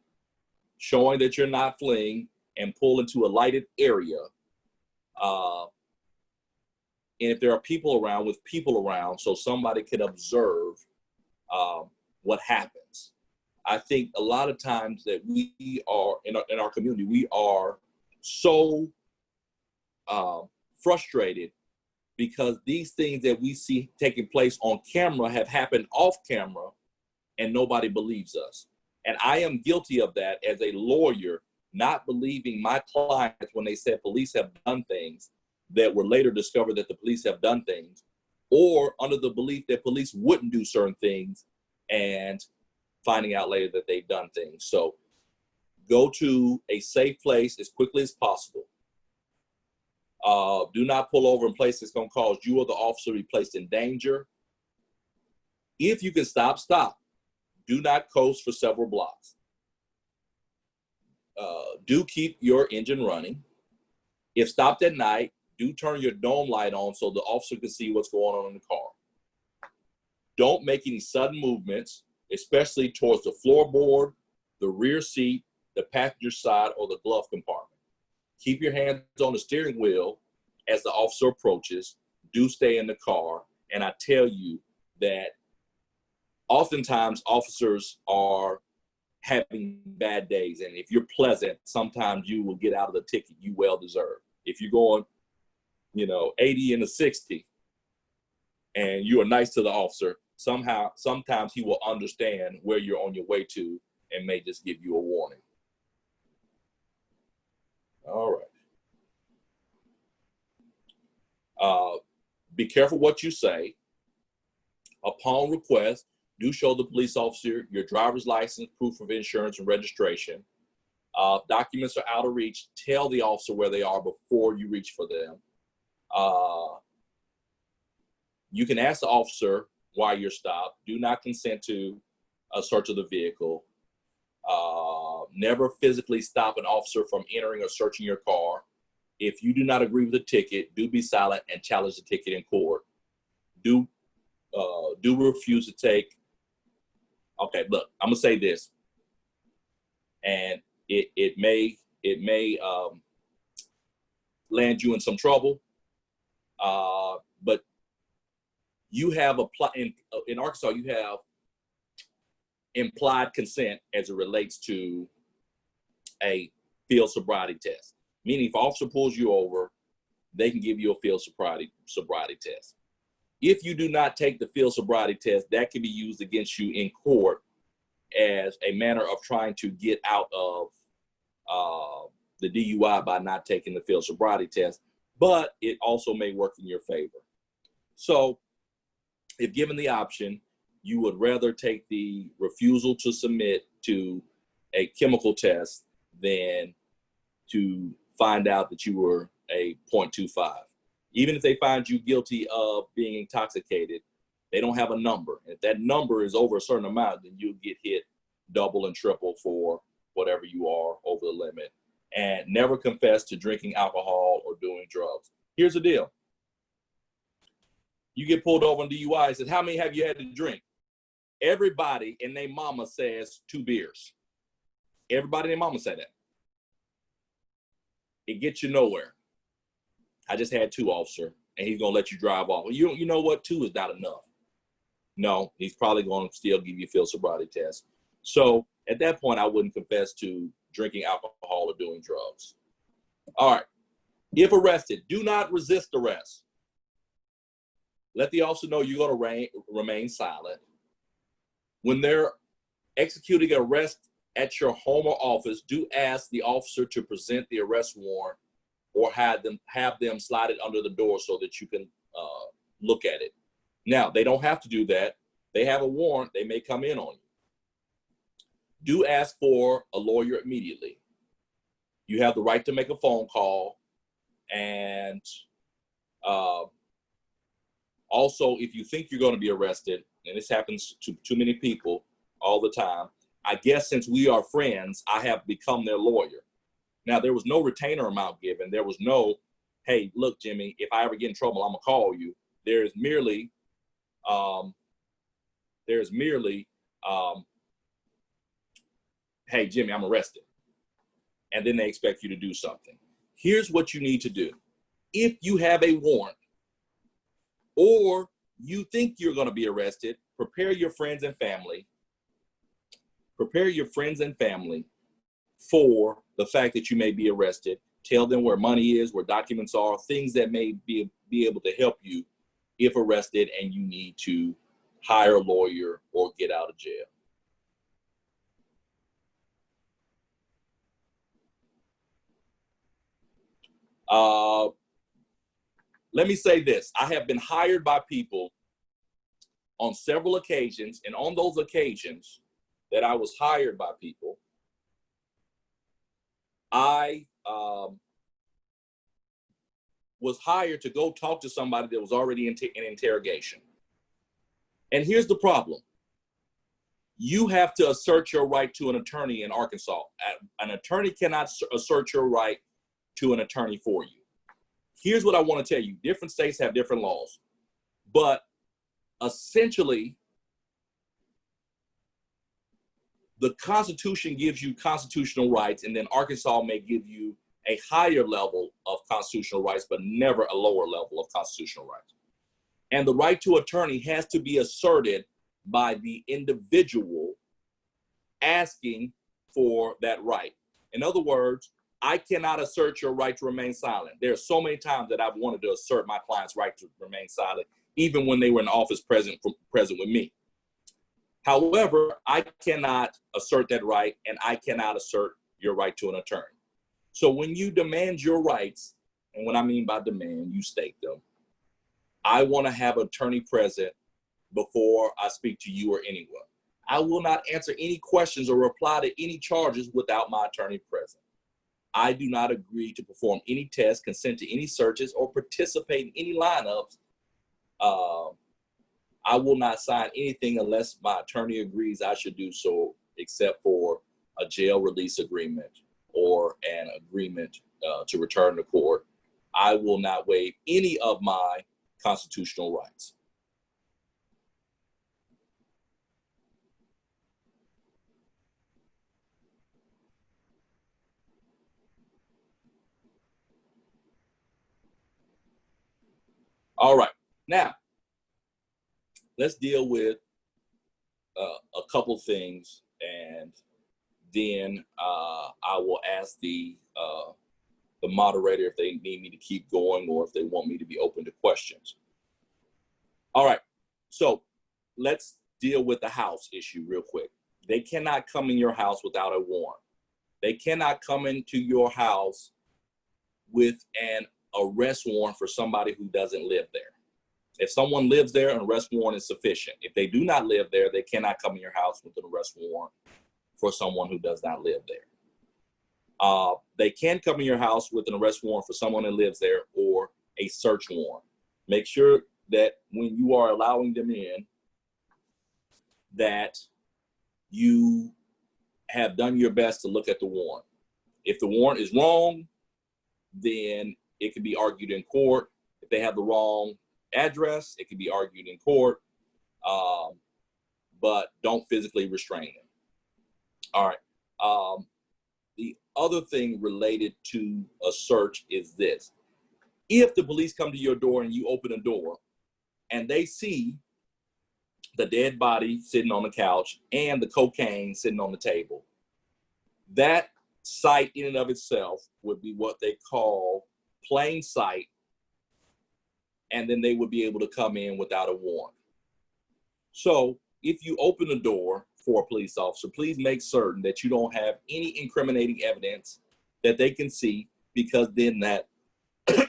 showing that you're not fleeing, and pull into a lighted area. And if there are people around, with people around, so somebody can observe what happens. I think a lot of times that we are, in our community, we are so frustrated because these things that we see taking place on camera have happened off camera and nobody believes us. And I am guilty of that as a lawyer, not believing my clients when they said police have done things that were later discovered that the police have done things, or under the belief that police wouldn't do certain things and finding out later that they've done things. So go to a safe place as quickly as possible. Do not pull over in places that's going to cause you or the officer to be placed in danger. If you can stop, stop. Do not coast for several blocks. Do keep your engine running. If stopped at night, do turn your dome light on so the officer can see what's going on in the car. Don't make any sudden movements, especially towards the floorboard, the rear seat, the passenger side, or the glove compartment. Keep your hands on the steering wheel as the officer approaches. Do stay in the car. And I tell you that oftentimes officers are having bad days. And if you're pleasant, sometimes you will get out of the ticket you well deserve. If you're going, 80 and a 60, and you are nice to the officer, sometimes he will understand where you're on your way to and may just give you a warning. All right. Be careful what you say. Upon request, do show the police officer your driver's license, proof of insurance, and registration. Documents are out of reach. Tell the officer where they are before you reach for them. You can ask the officer why you're stopped. Do not consent to a search of the vehicle. Never physically stop an officer from entering or searching your car. If you do not agree with the ticket, do be silent and challenge the ticket in court. Do refuse to take. Okay, look, I'm gonna say this, and it may land you in some trouble, but you have in Arkansas, you have implied consent as it relates to a field sobriety test. Meaning, if an officer pulls you over, they can give you a field sobriety test. If you do not take the field sobriety test, that can be used against you in court as a manner of trying to get out of the DUI by not taking the field sobriety test, but it also may work in your favor. So if given the option, you would rather take the refusal to submit to a chemical test than to find out that you were a 0.25. Even if they find you guilty of being intoxicated, they don't have a number. If that number is over a certain amount, then you'll get hit double and triple for whatever you are over the limit. And never confess to drinking alcohol or doing drugs. Here's the deal. You get pulled over on DUI and says, how many have you had to drink? Everybody and their mama says 2 beers. Everybody and their mama said that. It gets you nowhere. I just had 2, officer, and he's gonna let you drive off. Well, you know what? 2 is not enough. No, he's probably gonna still give you a field sobriety test. So at that point, I wouldn't confess to drinking alcohol or doing drugs. All right. If arrested, do not resist arrest. Let the officer know you're gonna remain silent. When they're executing an arrest at your home or office, do ask the officer to present the arrest warrant or have them slide it under the door so that you can look at it. Now, they don't have to do that. They have a warrant. They may come in on you. Do ask for a lawyer immediately. You have the right to make a phone call. And also, if you think you're going to be arrested, and this happens to too many people all the time, I guess since we are friends, I have become their lawyer. Now, there was no retainer amount given. There was no, hey, look, Jimmy, if I ever get in trouble, I'm gonna call you. There's merely hey, Jimmy, I'm arrested. And then they expect you to do something. Here's what you need to do. If you have a warrant or you think you're going to be arrested, prepare your friends and family. Prepare your friends and family for the fact that you may be arrested. Tell them where money is, where documents are, things that may be able to help you if arrested and you need to hire a lawyer or get out of jail. Let me say this. I have been hired by people on several occasions, and on those occasions that I was hired by people, I was hired to go talk to somebody that was already in interrogation. And here's the problem. You have to assert your right to an attorney in Arkansas. An attorney cannot assert your right to an attorney for you. Here's what I want to tell you. Different states have different laws, but essentially, the Constitution gives you constitutional rights, and then Arkansas may give you a higher level of constitutional rights, but never a lower level of constitutional rights. And the right to attorney has to be asserted by the individual asking for that right. In other words, I cannot assert your right to remain silent. There are so many times that I've wanted to assert my client's right to remain silent, even when they were in office present with me. However, I cannot assert that right, and I cannot assert your right to an attorney. So when you demand your rights, and what I mean by demand, you state them, I want to have an attorney present before I speak to you or anyone. I will not answer any questions or reply to any charges without my attorney present. I do not agree to perform any tests, consent to any searches, or participate in any lineups. I will not sign anything unless my attorney agrees I should do so, except for a jail release agreement or an agreement to return to court. I will not waive any of my constitutional rights. All right, now let's deal with a couple things, and then I will ask the moderator if they need me to keep going or if they want me to be open to questions. All right, so let's deal with the house issue real quick. They cannot come in your house without a warrant. They cannot come into your house with an arrest warrant for somebody who doesn't live there. If someone lives there, an arrest warrant is sufficient. If they do not live there, they cannot come in your house with an arrest warrant for someone who does not live there. They can come in your house with an arrest warrant for someone that lives there or a search warrant. Make sure that when you are allowing them in, that you have done your best to look at the warrant. If the warrant is wrong, then it can be argued in court. If they have the wrong address, it can be argued in court, but don't physically restrain them. All right. The other thing related to a search is this. If the police come to your door and you open a door and they see the dead body sitting on the couch and the cocaine sitting on the table, that sight in and of itself would be what they call plain sight, and then they would be able to come in without a warrant. So if you open the door for a police officer, please make certain that you don't have any incriminating evidence that they can see, because then that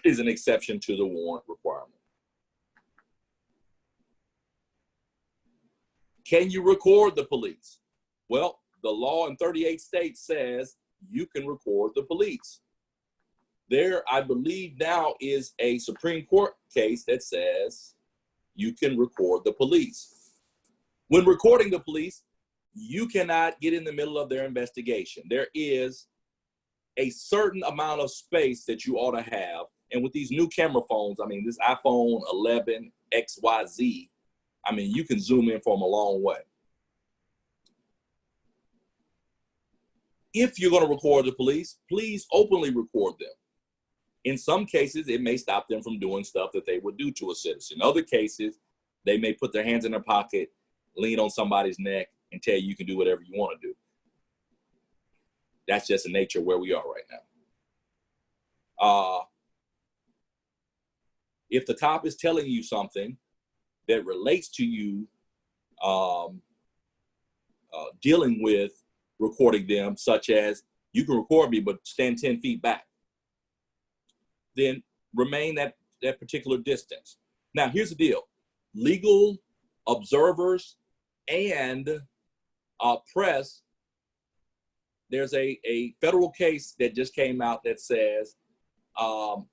is an exception to the warrant requirement. Can you record the police? Well, the law in 38 states says you can record the police. There, I believe now, is a Supreme Court case that says you can record the police. When recording the police, you cannot get in the middle of their investigation. There is a certain amount of space that you ought to have. And with these new camera phones, I mean, this iPhone 11 XYZ, I mean, you can zoom in from a long way. If you're going to record the police, please openly record them. In some cases, it may stop them from doing stuff that they would do to a citizen. In other cases, they may put their hands in their pocket, lean on somebody's neck, and tell you can do whatever you want to do. That's just the nature of where we are right now. If the cop is telling you something that relates to you dealing with recording them, such as you can record me, but stand 10 feet back, then remain that particular distance. Now, here's the deal. Legal observers and press, there's a federal case that just came out that says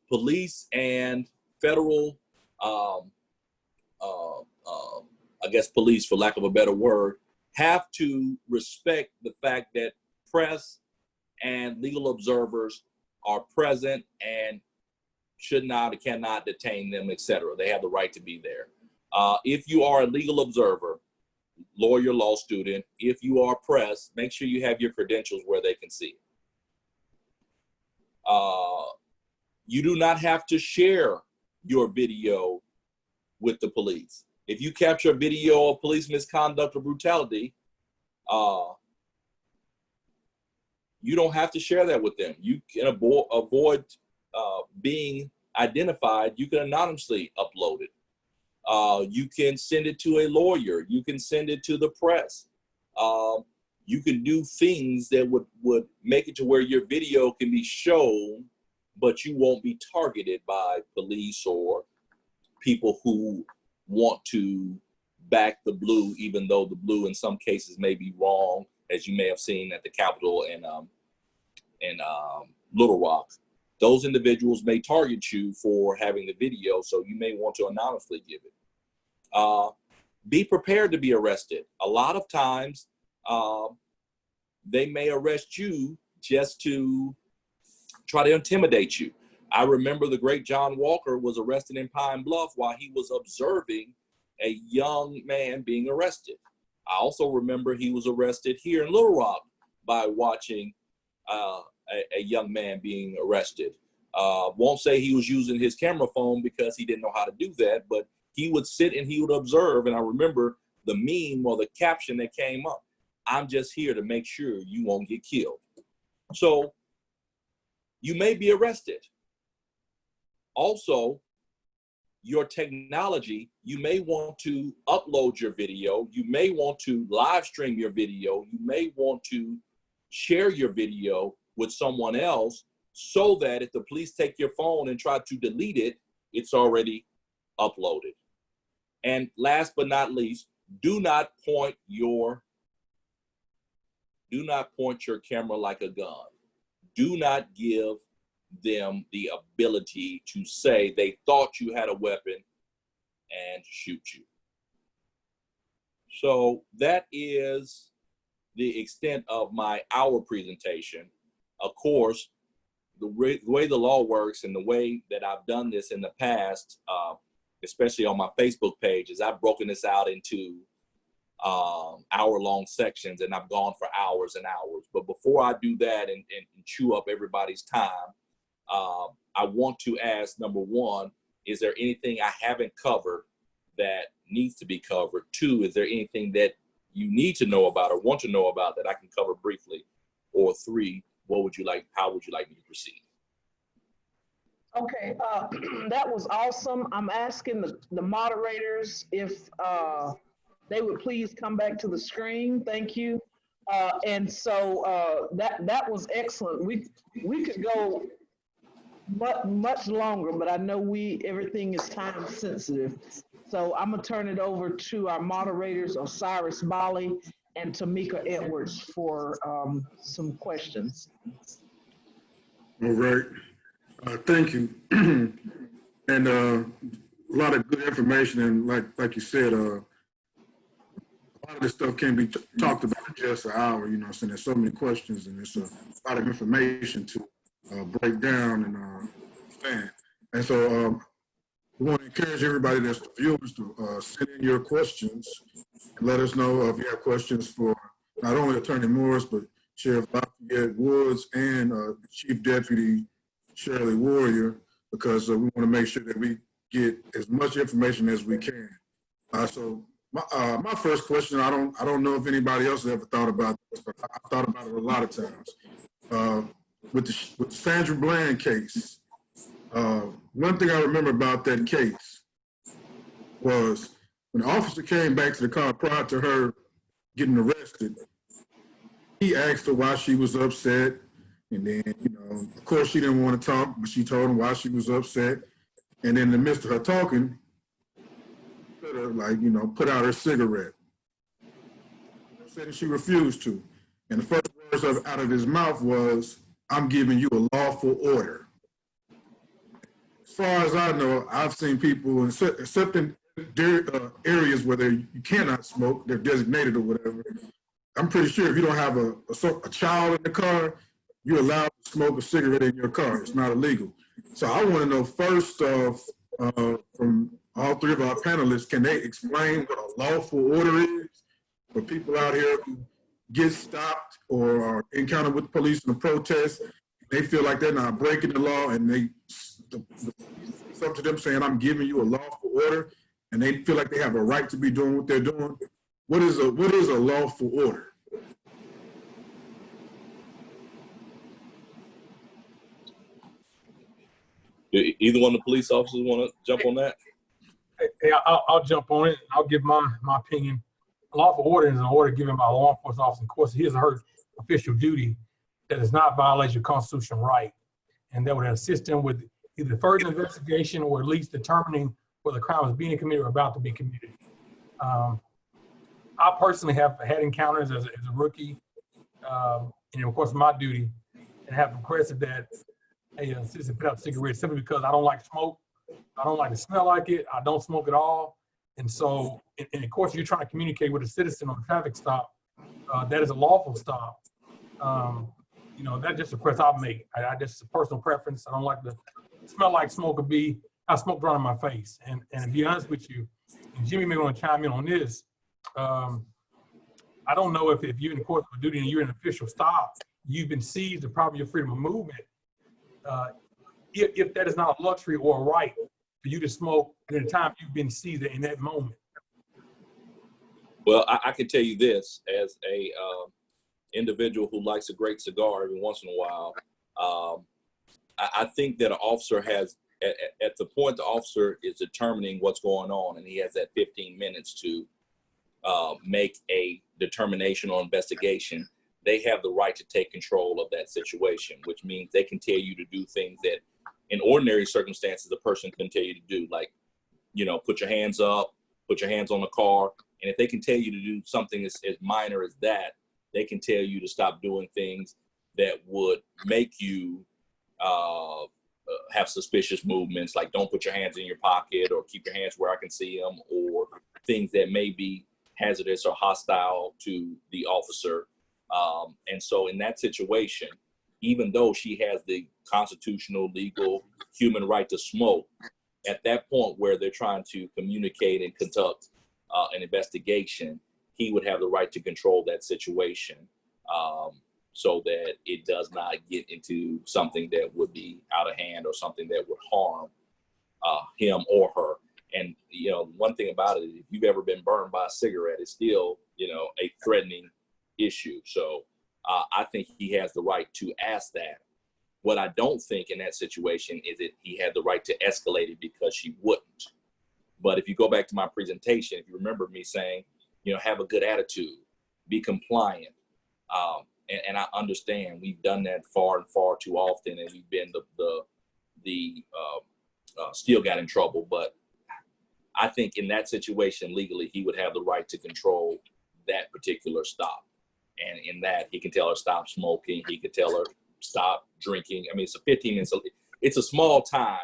police and federal, I guess police, for lack of a better word, have to respect the fact that press and legal observers are present and should not or cannot detain them, etc. They have the right to be there. If you are a legal observer, lawyer, law student, if you are press, make sure you have your credentials where they can see. You do not have to share your video with the police. If you capture a video of police misconduct or brutality, you don't have to share that with them. You can avoid being identified. You can anonymously upload it. You can send it to a lawyer. You can send it to the press. You can do things that would make it to where your video can be shown, but you won't be targeted by police or people who want to back the blue, even though the blue in some cases may be wrong, as you may have seen at the Capitol in Little Rock. Those individuals may target you for having the video, so you may want to anonymously give it. Be prepared to be arrested. A lot of times, they may arrest you just to try to intimidate you. I remember the great John Walker was arrested in Pine Bluff while he was observing a young man being arrested. I also remember he was arrested here in Little Rock by watching a young man being arrested. Won't say he was using his camera phone because he didn't know how to do that, but he would sit and he would observe. And I remember the meme or the caption that came up, "I'm just here to make sure you won't get killed." So you may be arrested. Also, your technology, you may want to upload your video. You may want to live stream your video. You may want to share your video with someone else so that if the police take your phone and try to delete it, it's already uploaded. And last but not least, do not point your camera like a gun. Do not give them the ability to say they thought you had a weapon and shoot you. So that is the extent of our presentation. Of course, the way the law works and the way that I've done this in the past, especially on my Facebook page, is I've broken this out into hour-long sections, and I've gone for hours and hours. But before I do that and chew up everybody's time, I want to ask, number one, is there anything I haven't covered that needs to be covered? Two, is there anything that you need to know about or want to know about that I can cover briefly? Or three, how would you like me to proceed? Okay, that was awesome. I'm asking the moderators if they would please come back to the screen. Thank you. And so that was excellent. We could go much longer, but I know everything is time sensitive. So I'm gonna turn it over to our moderators, Osiris Bali and Tamika Edwards, for some questions. All right. Thank you. And a lot of good information, and like you said, a lot of this stuff can't be talked about in just an hour. You know what I'm saying? There's so many questions, and there's a lot of information to break down and understand. And so we want to encourage everybody that's the viewers to send in your questions and let us know if you have questions for not only Attorney Morris, but Sheriff Lafayette Woods and Chief Deputy Shirley Warrior, because we want to make sure that we get as much information as we can. So my first question, I don't know if anybody else has ever thought about this, but I thought about it a lot of times. With the Sandra Bland case, one thing I remember about that case was when the officer came back to the car prior to her getting arrested, he asked her why she was upset. And then, of course, she didn't want to talk, but she told him why she was upset. And in the midst of her talking, put out her cigarette. Said she refused to. And the first words out of his mouth was, "I'm giving you a lawful order." As far as I know, I've seen people, except in areas where you cannot smoke, they're designated or whatever. I'm pretty sure if you don't have a child in the car, you're allowed to smoke a cigarette in your car. It's not illegal. So I want to know first off, from all three of our panelists, can they explain what a lawful order is for people out here who get stopped or are encountered with the police in a protest? They feel like they're not breaking the law, and it's up to them saying, "I'm giving you a lawful order," and they feel like they have a right to be doing what they're doing. What is a lawful order? Do either one of the police officers want to jump on that? Hey, I'll jump on it. I'll give my opinion. A lawful order is an order given by a law enforcement officer in course of his or her official duty that does not violate your constitutional right, and that would assist them with either further investigation or at least determining whether the crime is being committed or about to be committed. I personally have had encounters as a rookie, and of course my duty, and have requested that a citizen put out a cigarette simply because I don't like smoke. I don't like to smell like it. I don't smoke at all. And so, and of course, you're trying to communicate with a citizen on a traffic stop. That is a lawful stop. That's just a request I'll make. I just, it's a personal preference. I don't like to smell like smoke or I smoke right in my face. And to be honest with you, and Jimmy may want to chime in on this. I don't know if you're in the course of duty and you're in an official stop, you've been seized the property of freedom of movement. If that is not a luxury or a right for you to smoke at the time you've been seized in that moment. Well, I can tell you this, as a individual who likes a great cigar every once in a while, I think that an officer has, at the point the officer is determining what's going on, and he has that 15 minutes to make a determination or investigation, they have the right to take control of that situation, which means they can tell you to do things that in ordinary circumstances a person can tell you to do, like, put your hands up, put your hands on the car. And if they can tell you to do something as minor as that, they can tell you to stop doing things that would make you have suspicious movements, like don't put your hands in your pocket or keep your hands where I can see them, or things that may be hazardous or hostile to the officer. And so in that situation, even though she has the constitutional, legal, human right to smoke, at that point where they're trying to communicate and conduct an investigation, he would have the right to control that situation so that it does not get into something that would be out of hand or something that would harm him or her. And, one thing about it, if you've ever been burned by a cigarette, it's still, a threatening issue. So I think he has the right to ask that. What I don't think in that situation is that he had the right to escalate it because she wouldn't. But if you go back to my presentation, if you remember me saying, have a good attitude, be compliant. And I understand we've done that far and far too often, and we've been still got in trouble. But I think in that situation, legally, he would have the right to control that particular stop. And in that, he can tell her stop smoking. He could tell her stop drinking. I mean, it's a 15 minutes. It's a small time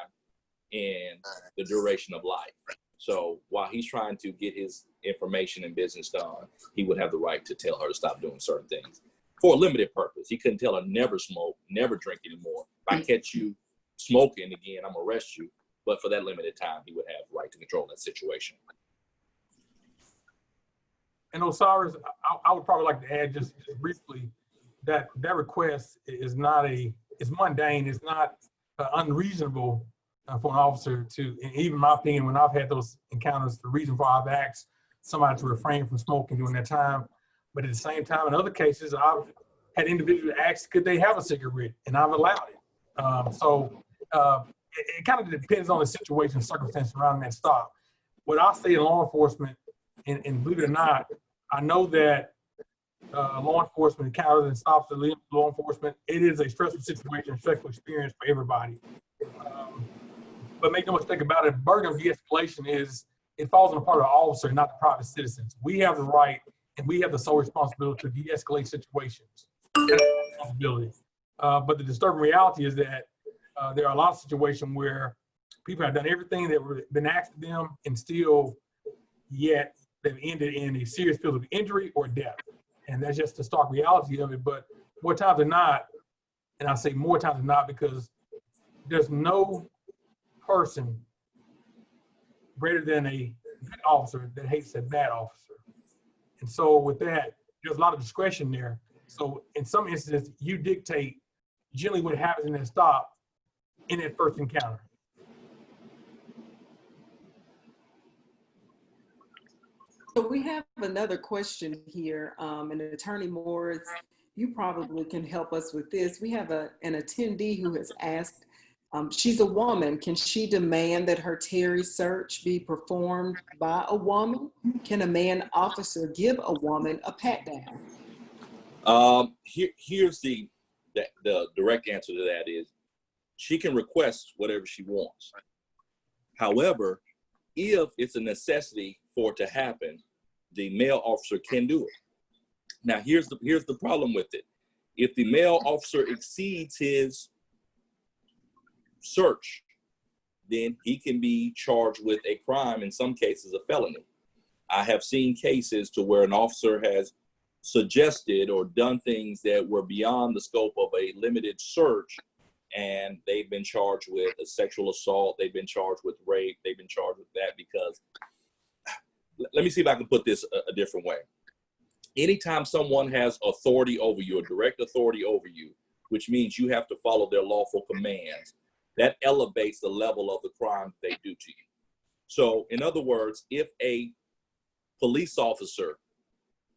in the duration of life. So while he's trying to get his information and business done, he would have the right to tell her to stop doing certain things for a limited purpose. He couldn't tell her never smoke, never drink anymore. If I catch you smoking again, I'm gonna arrest you. But for that limited time, he would have the right to control that situation. And Osiris, I would probably like to add just briefly, that request is not it's mundane. It's not unreasonable for an officer to, and even in my opinion, when I've had those encounters, the reason why I've asked somebody to refrain from smoking during that time. But at the same time, in other cases, I've had individuals ask, could they have a cigarette? And I've allowed it. It kind of depends on the situation and circumstance around that stop. What I say in law enforcement, and believe it or not, I know that law enforcement encounters and stops of law enforcement, it is a stressful situation, a stressful experience for everybody. But make no mistake about it, the burden of de-escalation it falls on the part of the officer, not the private citizens. We have the right and we have the sole responsibility to de-escalate situations. That's our responsibility. But the disturbing reality is that there are a lot of situations where people have done everything that been asked of them, and still yet they've ended in a serious physical injury or death. And that's just the stark reality of it. But more times than not, and I say more times than not because there's no person greater than a good officer that hates a bad officer. And so with that, there's a lot of discretion there. So in some instances, you dictate generally what happens in that stop in that first encounter. So we have another question here, and Attorney Morris, you probably can help us with this. We have an attendee who has asked, she's a woman, can she demand that her Terry search be performed by a woman? Can a man officer give a woman a pat down? Here's the direct answer to that is she can request whatever she wants. However, if it's a necessity for it to happen, the male officer can do it. Now, here's the problem with it. If the male officer exceeds his search, then he can be charged with a crime, in some cases a felony. I have seen cases to where an officer has suggested or done things that were beyond the scope of a limited search, and they've been charged with a sexual assault, they've been charged with rape, they've been charged with that because, let me see if I can put this a different way. Anytime someone has authority over you, or direct authority over you, which means you have to follow their lawful commands, that elevates the level of the crime they do to you. So in other words, if a police officer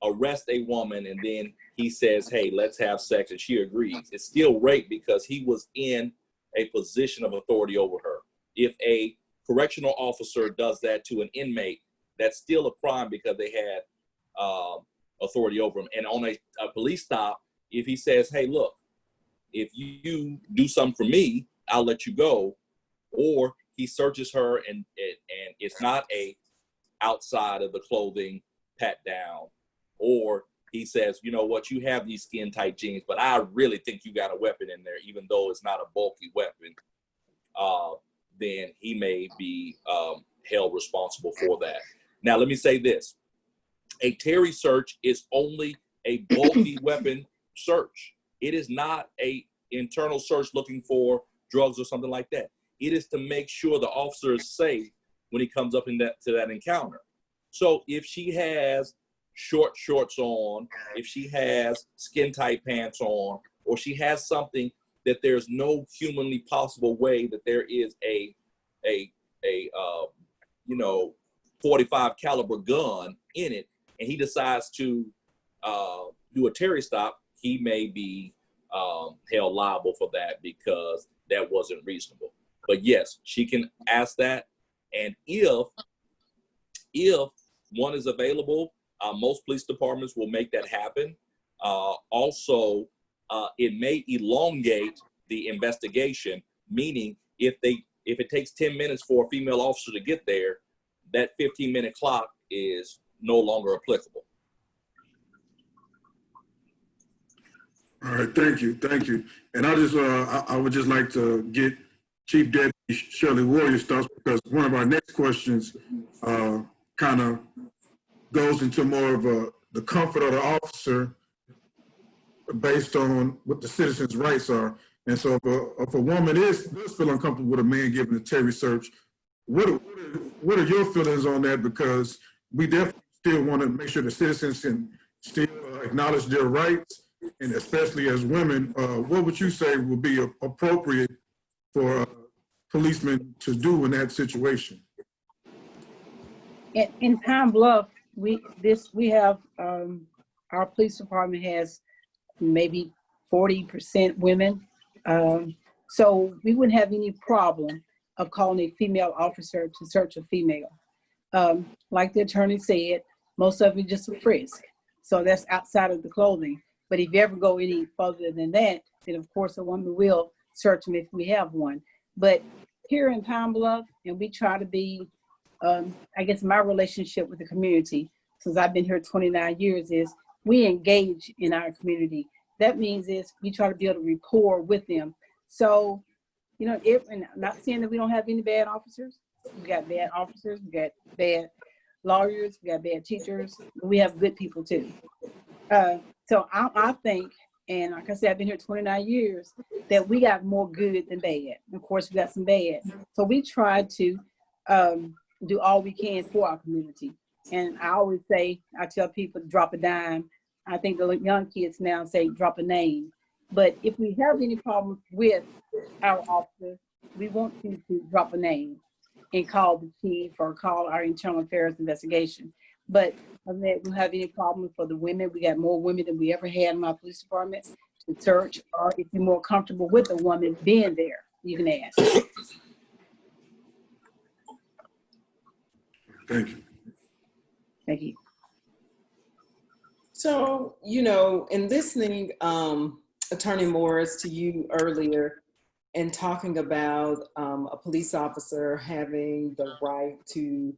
arrests a woman and then he says, hey, let's have sex, and she agrees, it's still rape because he was in a position of authority over her. If a correctional officer does that to an inmate, that's still a crime because they had authority over him. And on a police stop, if he says, hey, look, if you do something for me, I'll let you go, or he searches her and it's not a outside of the clothing pat down, or he says, you know what, you have these skin tight jeans, but I really think you got a weapon in there, even though it's not a bulky weapon, then he may be held responsible for that. Now, let me say this. A Terry search is only a bulky weapon search. It is not a internal search looking for drugs or something like that. It is to make sure the officer is safe when he comes up to that encounter. So if she has short shorts on, if she has skin tight pants on, or she has something that there's no humanly possible way that there is a 45 caliber gun in it, and he decides to do a Terry stop, he may be held liable for that because that wasn't reasonable. But yes, she can ask that, and if one is available, most police departments will make that happen. Also, it may elongate the investigation, meaning if it takes 10 minutes for a female officer to get there, that 15-minute clock is no longer applicable. All right, thank you. And I would just like to get Chief Deputy Shirley Warrior's thoughts, because one of our next questions kind of goes into more of the comfort of the officer based on what the citizen's rights are. And so if a woman does feel uncomfortable with a man giving a Terry search, what are your feelings on that? Because we definitely still want to make sure the citizens can still acknowledge their rights and especially as women, what would you say would be appropriate for policemen to do in that situation? In Pine Bluff, we have our police department has maybe 40% women. So we wouldn't have any problem of calling a female officer to search a female. Like the attorney said, most of it just a frisk. So that's outside of the clothing. But if you ever go any further than that, then of course a woman will search them if we have one. But here in Pine Bluff, and we try to be, I guess my relationship with the community, since I've been here 29 years, is we engage in our community. That means is we try to build a rapport with them. So, you know, and I'm not saying that we don't have any bad officers. We got bad officers, we got bad lawyers, we got bad teachers, we have good people too. So I think, and like I said, I've been here 29 years, that we got more good than bad. Of course, we got some bad. So we try to do all we can for our community. And I always say, I tell people, drop a dime. I think the young kids now say, drop a name. But if we have any problems with our officers, we want you to drop a name and call the chief or call our internal affairs investigation. But other than that, we don't have any problem for the women. We got more women than we ever had in my police department to search, or if you're more comfortable with a woman being there, you can ask. Thank you. Thank you. So, you know, in listening, Attorney Morris, to you earlier, and talking about a police officer having the right to,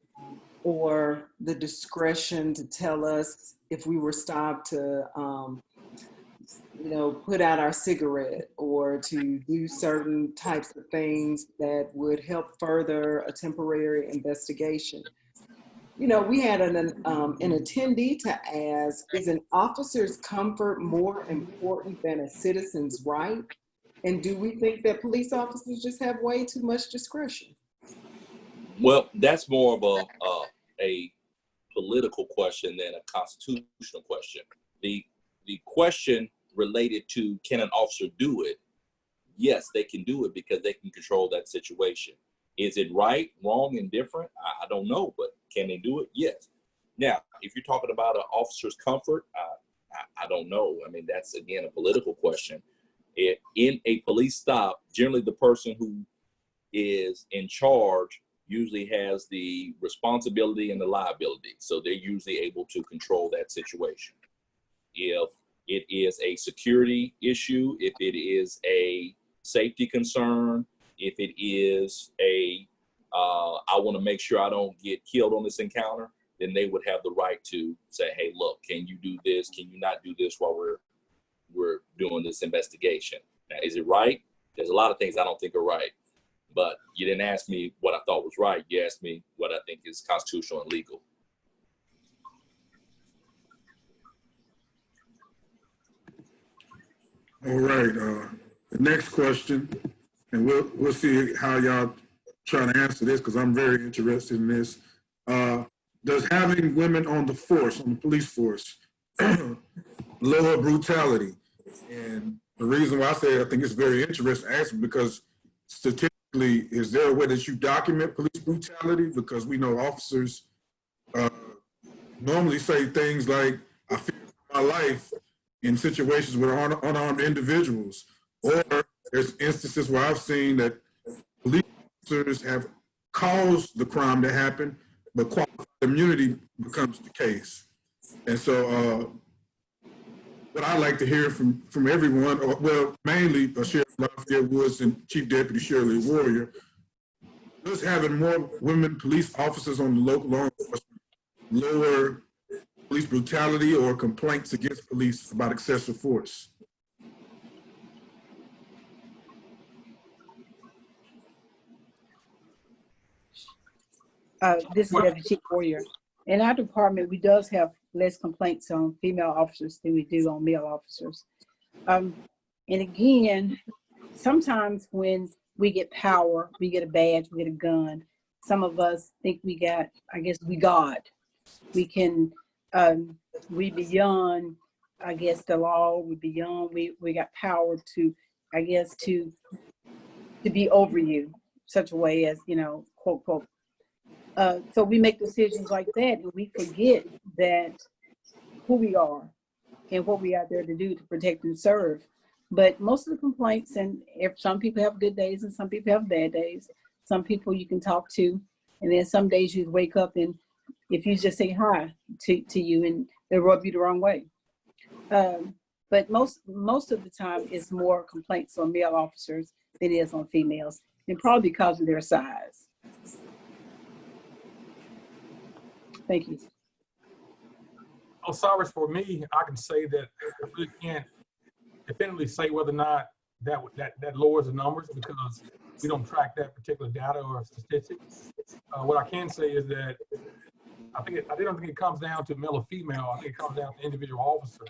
or the discretion to tell us if we were stopped to, you know, put out our cigarette or to do certain types of things that would help further a temporary investigation. You know, we had an attendee to ask, is an officer's comfort more important than a citizen's right? And do we think that police officers just have way too much discretion? Well, that's more of a political question than a constitutional question. The question related to, can an officer do it? Yes, they can do it because they can control that situation. Is it right, wrong, and different? I don't know, but can they do it? Yes. Now, if you're talking about an officer's comfort, I don't know. I mean, that's, again, a political question. In a police stop, generally the person who is in charge usually has the responsibility and the liability. So they're usually able to control that situation. If it is a security issue, if it is a safety concern, if it is I want to make sure I don't get killed on this encounter, then they would have the right to say, hey, look, can you do this? Can you not do this while we're doing this investigation? Now, is it right? There's a lot of things I don't think are right, but you didn't ask me what I thought was right. You asked me what I think is constitutional and legal. All right, the next question, and we'll see how y'all try to answer this because I'm very interested in this. Does having women on the force, on the police force, lower brutality? And the reason why I say I think it's very interesting to ask because statistically, is there a way that you document police brutality? Because we know officers normally say things like, I fear for my life in situations with unarmed individuals. Or there's instances where I've seen that police officers have caused the crime to happen, but qualified immunity becomes the case. And so what I like to hear from everyone, well, mainly Sheriff Lafayette Woods and Chief Deputy Shirley Warrior, does having more women police officers on the local law enforcement lower police brutality or complaints against police about excessive force? This is Deputy Chief Warrior. In our department, we does have less complaints on female officers than we do on male officers. And again, sometimes when we get power, we get a badge, we get a gun. Some of us think we got, I guess we God. We can, we beyond I guess the law would be beyond, we got power to, I guess, to be over you, such a way as, you know, quote, quote. So we make decisions like that, and we forget that who we are and what we are there to do to protect and serve. But most of the complaints, and if some people have good days and some people have bad days, some people you can talk to, and then some days you wake up and if you just say hi to you and they rub you the wrong way. But most of the time it's more complaints on male officers than it is on females, and probably because of their size. Thank you. Osiris, for me, I can say that I really can't definitively say whether or not that lowers the numbers, because we don't track that particular data or statistics. What I can say is that I don't think it comes down to male or female. I think it comes down to individual officer.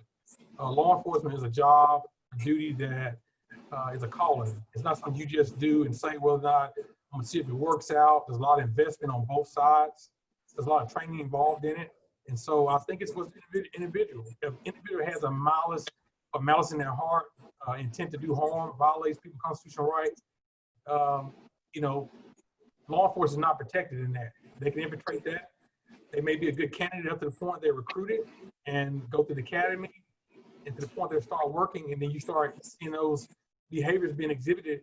Law enforcement is a job, a duty that is a calling. It's not something you just do and say whether or not I'm gonna see if it works out. There's a lot of investment on both sides. There's a lot of training involved in it. And so I think it's what's individual. If an individual has a malice in their heart, intent to do harm, violates people's constitutional rights, you know, law enforcement is not protected in that. They can infiltrate that. They may be a good candidate up to the point they're recruited and go through the academy, and to the point they start working, and then you start seeing those behaviors being exhibited.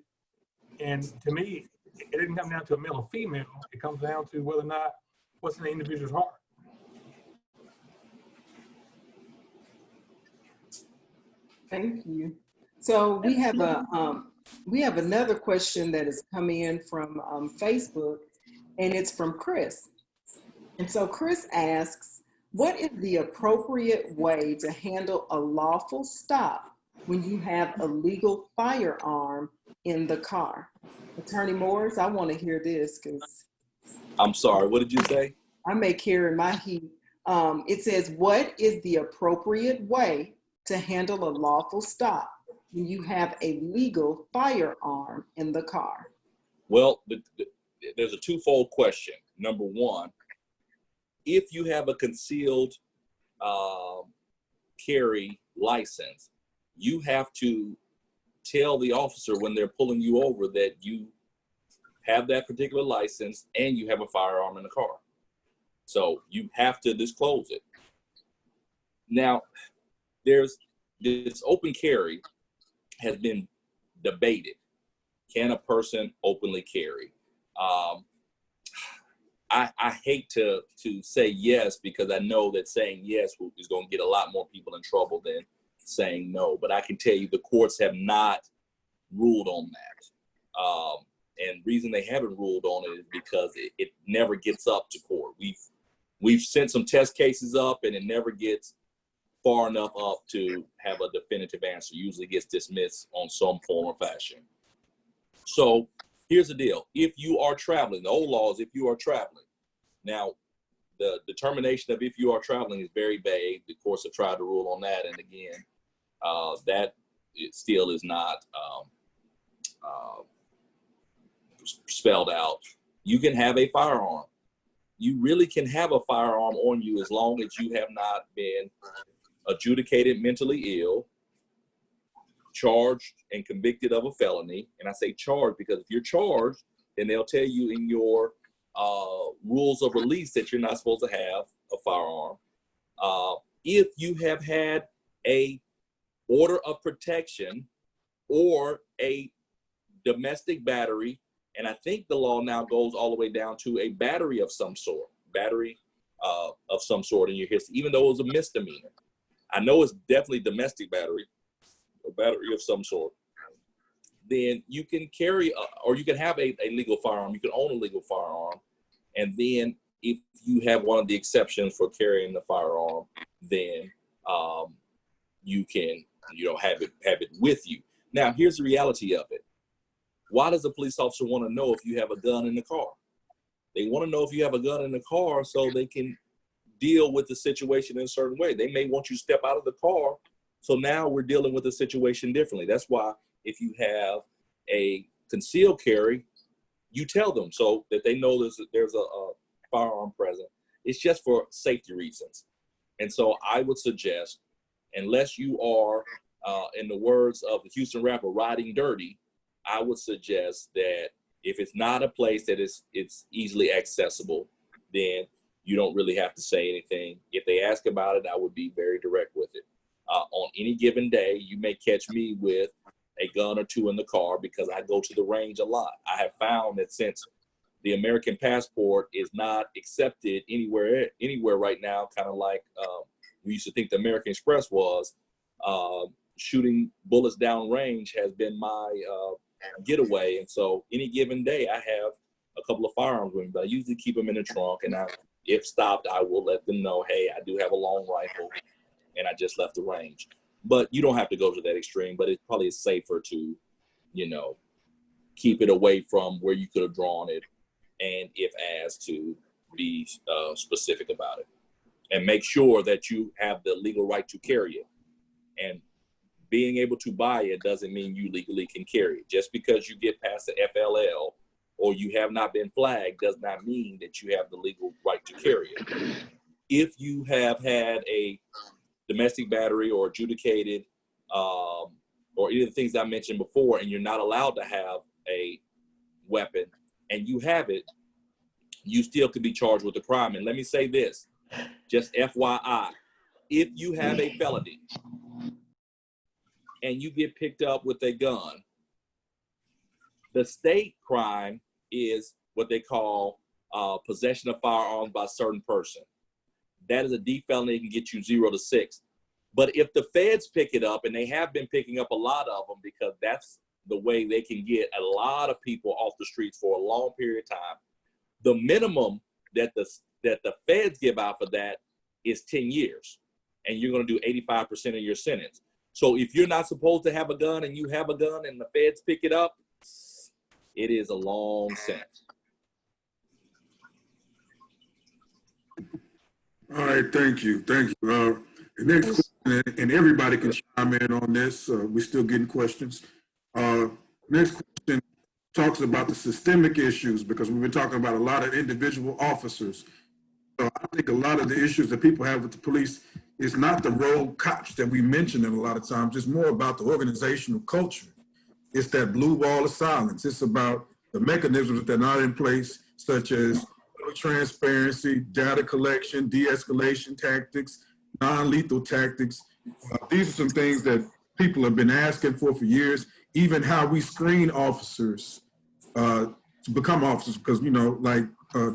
And to me, it didn't come down to a male or female. It comes down to whether or not what's in the individual's heart. Thank you. So we have another question that has come in from Facebook, and it's from Chris. And so Chris asks, what is the appropriate way to handle a lawful stop when you have a legal firearm in the car? Attorney Morris, I want to hear this because I'm sorry, what did you say? I may carry my heat. It says, what is the appropriate way to handle a lawful stop when you have a legal firearm in the car? Well, there's a twofold question. Number one, if you have a concealed carry license, you have to tell the officer when they're pulling you over that you have that particular license and you have a firearm in the car. So you have to disclose it. Now, there's this open carry has been debated. Can a person openly carry? I hate to say yes, because I know that saying yes is going to get a lot more people in trouble than saying no. But I can tell you the courts have not ruled on that. And reason they haven't ruled on it is because it never gets up to court. We've sent some test cases up, and it never gets far enough up to have a definitive answer. Usually gets dismissed on some form or fashion. So here's the deal. If you are traveling, the old law is if you are traveling. Now, the determination of if you are traveling is very vague. The courts have tried to rule on that. And again, that it still is not spelled out. You can have a firearm. You really can have a firearm on you as long as you have not been adjudicated mentally ill, charged and convicted of a felony. And I say charged because if you're charged, then they'll tell you in your rules of release that you're not supposed to have a firearm. If you have had a order of protection or a domestic battery, and I think the law now goes all the way down to a battery of some sort, in your history, even though it was a misdemeanor. I know it's definitely domestic battery, a battery of some sort. Then you can carry, or you can have a legal firearm. You can own a legal firearm. And then if you have one of the exceptions for carrying the firearm, then you can, have it with you. Now, here's the reality of it. Why does a police officer want to know if you have a gun in the car? They want to know if you have a gun in the car so they can deal with the situation in a certain way. They may want you to step out of the car. So now we're dealing with the situation differently. That's why if you have a concealed carry, you tell them so that they know there's a firearm present. It's just for safety reasons. And so I would suggest unless you are, in the words of the Houston rapper, riding dirty, I would suggest that if it's not a place that it's easily accessible, then you don't really have to say anything. If they ask about it, I would be very direct with it. On any given day, you may catch me with a gun or two in the car because I go to the range a lot. I have found that since the American passport is not accepted anywhere right now, kind of like we used to think the American Express was, shooting bullets down range has been my getaway. And so any given day, I have a couple of firearms with me, but I usually keep them in the trunk. And if stopped, I will let them know, hey, I do have a long rifle and I just left the range. But you don't have to go to that extreme, but it probably is safer to, keep it away from where you could have drawn it. And if asked, to be specific about it and make sure that you have the legal right to carry it. And being able to buy it doesn't mean you legally can carry it. Just because you get past the FLL or you have not been flagged does not mean that you have the legal right to carry it. If you have had a domestic battery or adjudicated, or any of the things I mentioned before, and you're not allowed to have a weapon and you have it, you still could be charged with a crime. And let me say this, just FYI, if you have a felony and you get picked up with a gun, the state crime is what they call possession of firearms by a certain person. That is a D felony. It can get you 0 to 6. But if the feds pick it up, and they have been picking up a lot of them because that's the way they can get a lot of people off the streets for a long period of time, the minimum that the feds give out for that is 10 years. And you're going to do 85% of your sentence. So if you're not supposed to have a gun and you have a gun and the feds pick it up, it is a long sentence. All right, thank you. Thank you. The next question, and everybody can chime in on this. We're still getting questions. Next question talks about the systemic issues, because we've been talking about a lot of individual officers. So I think a lot of the issues that people have with the police is not the rogue cops that we mentioned in a lot of times. It's more about the organizational culture. It's that blue wall of silence. It's about the mechanisms that are not in place, such as transparency, data collection, de-escalation tactics, non-lethal tactics. These are some things that people have been asking for years. Even how we screen officers to become officers, because, like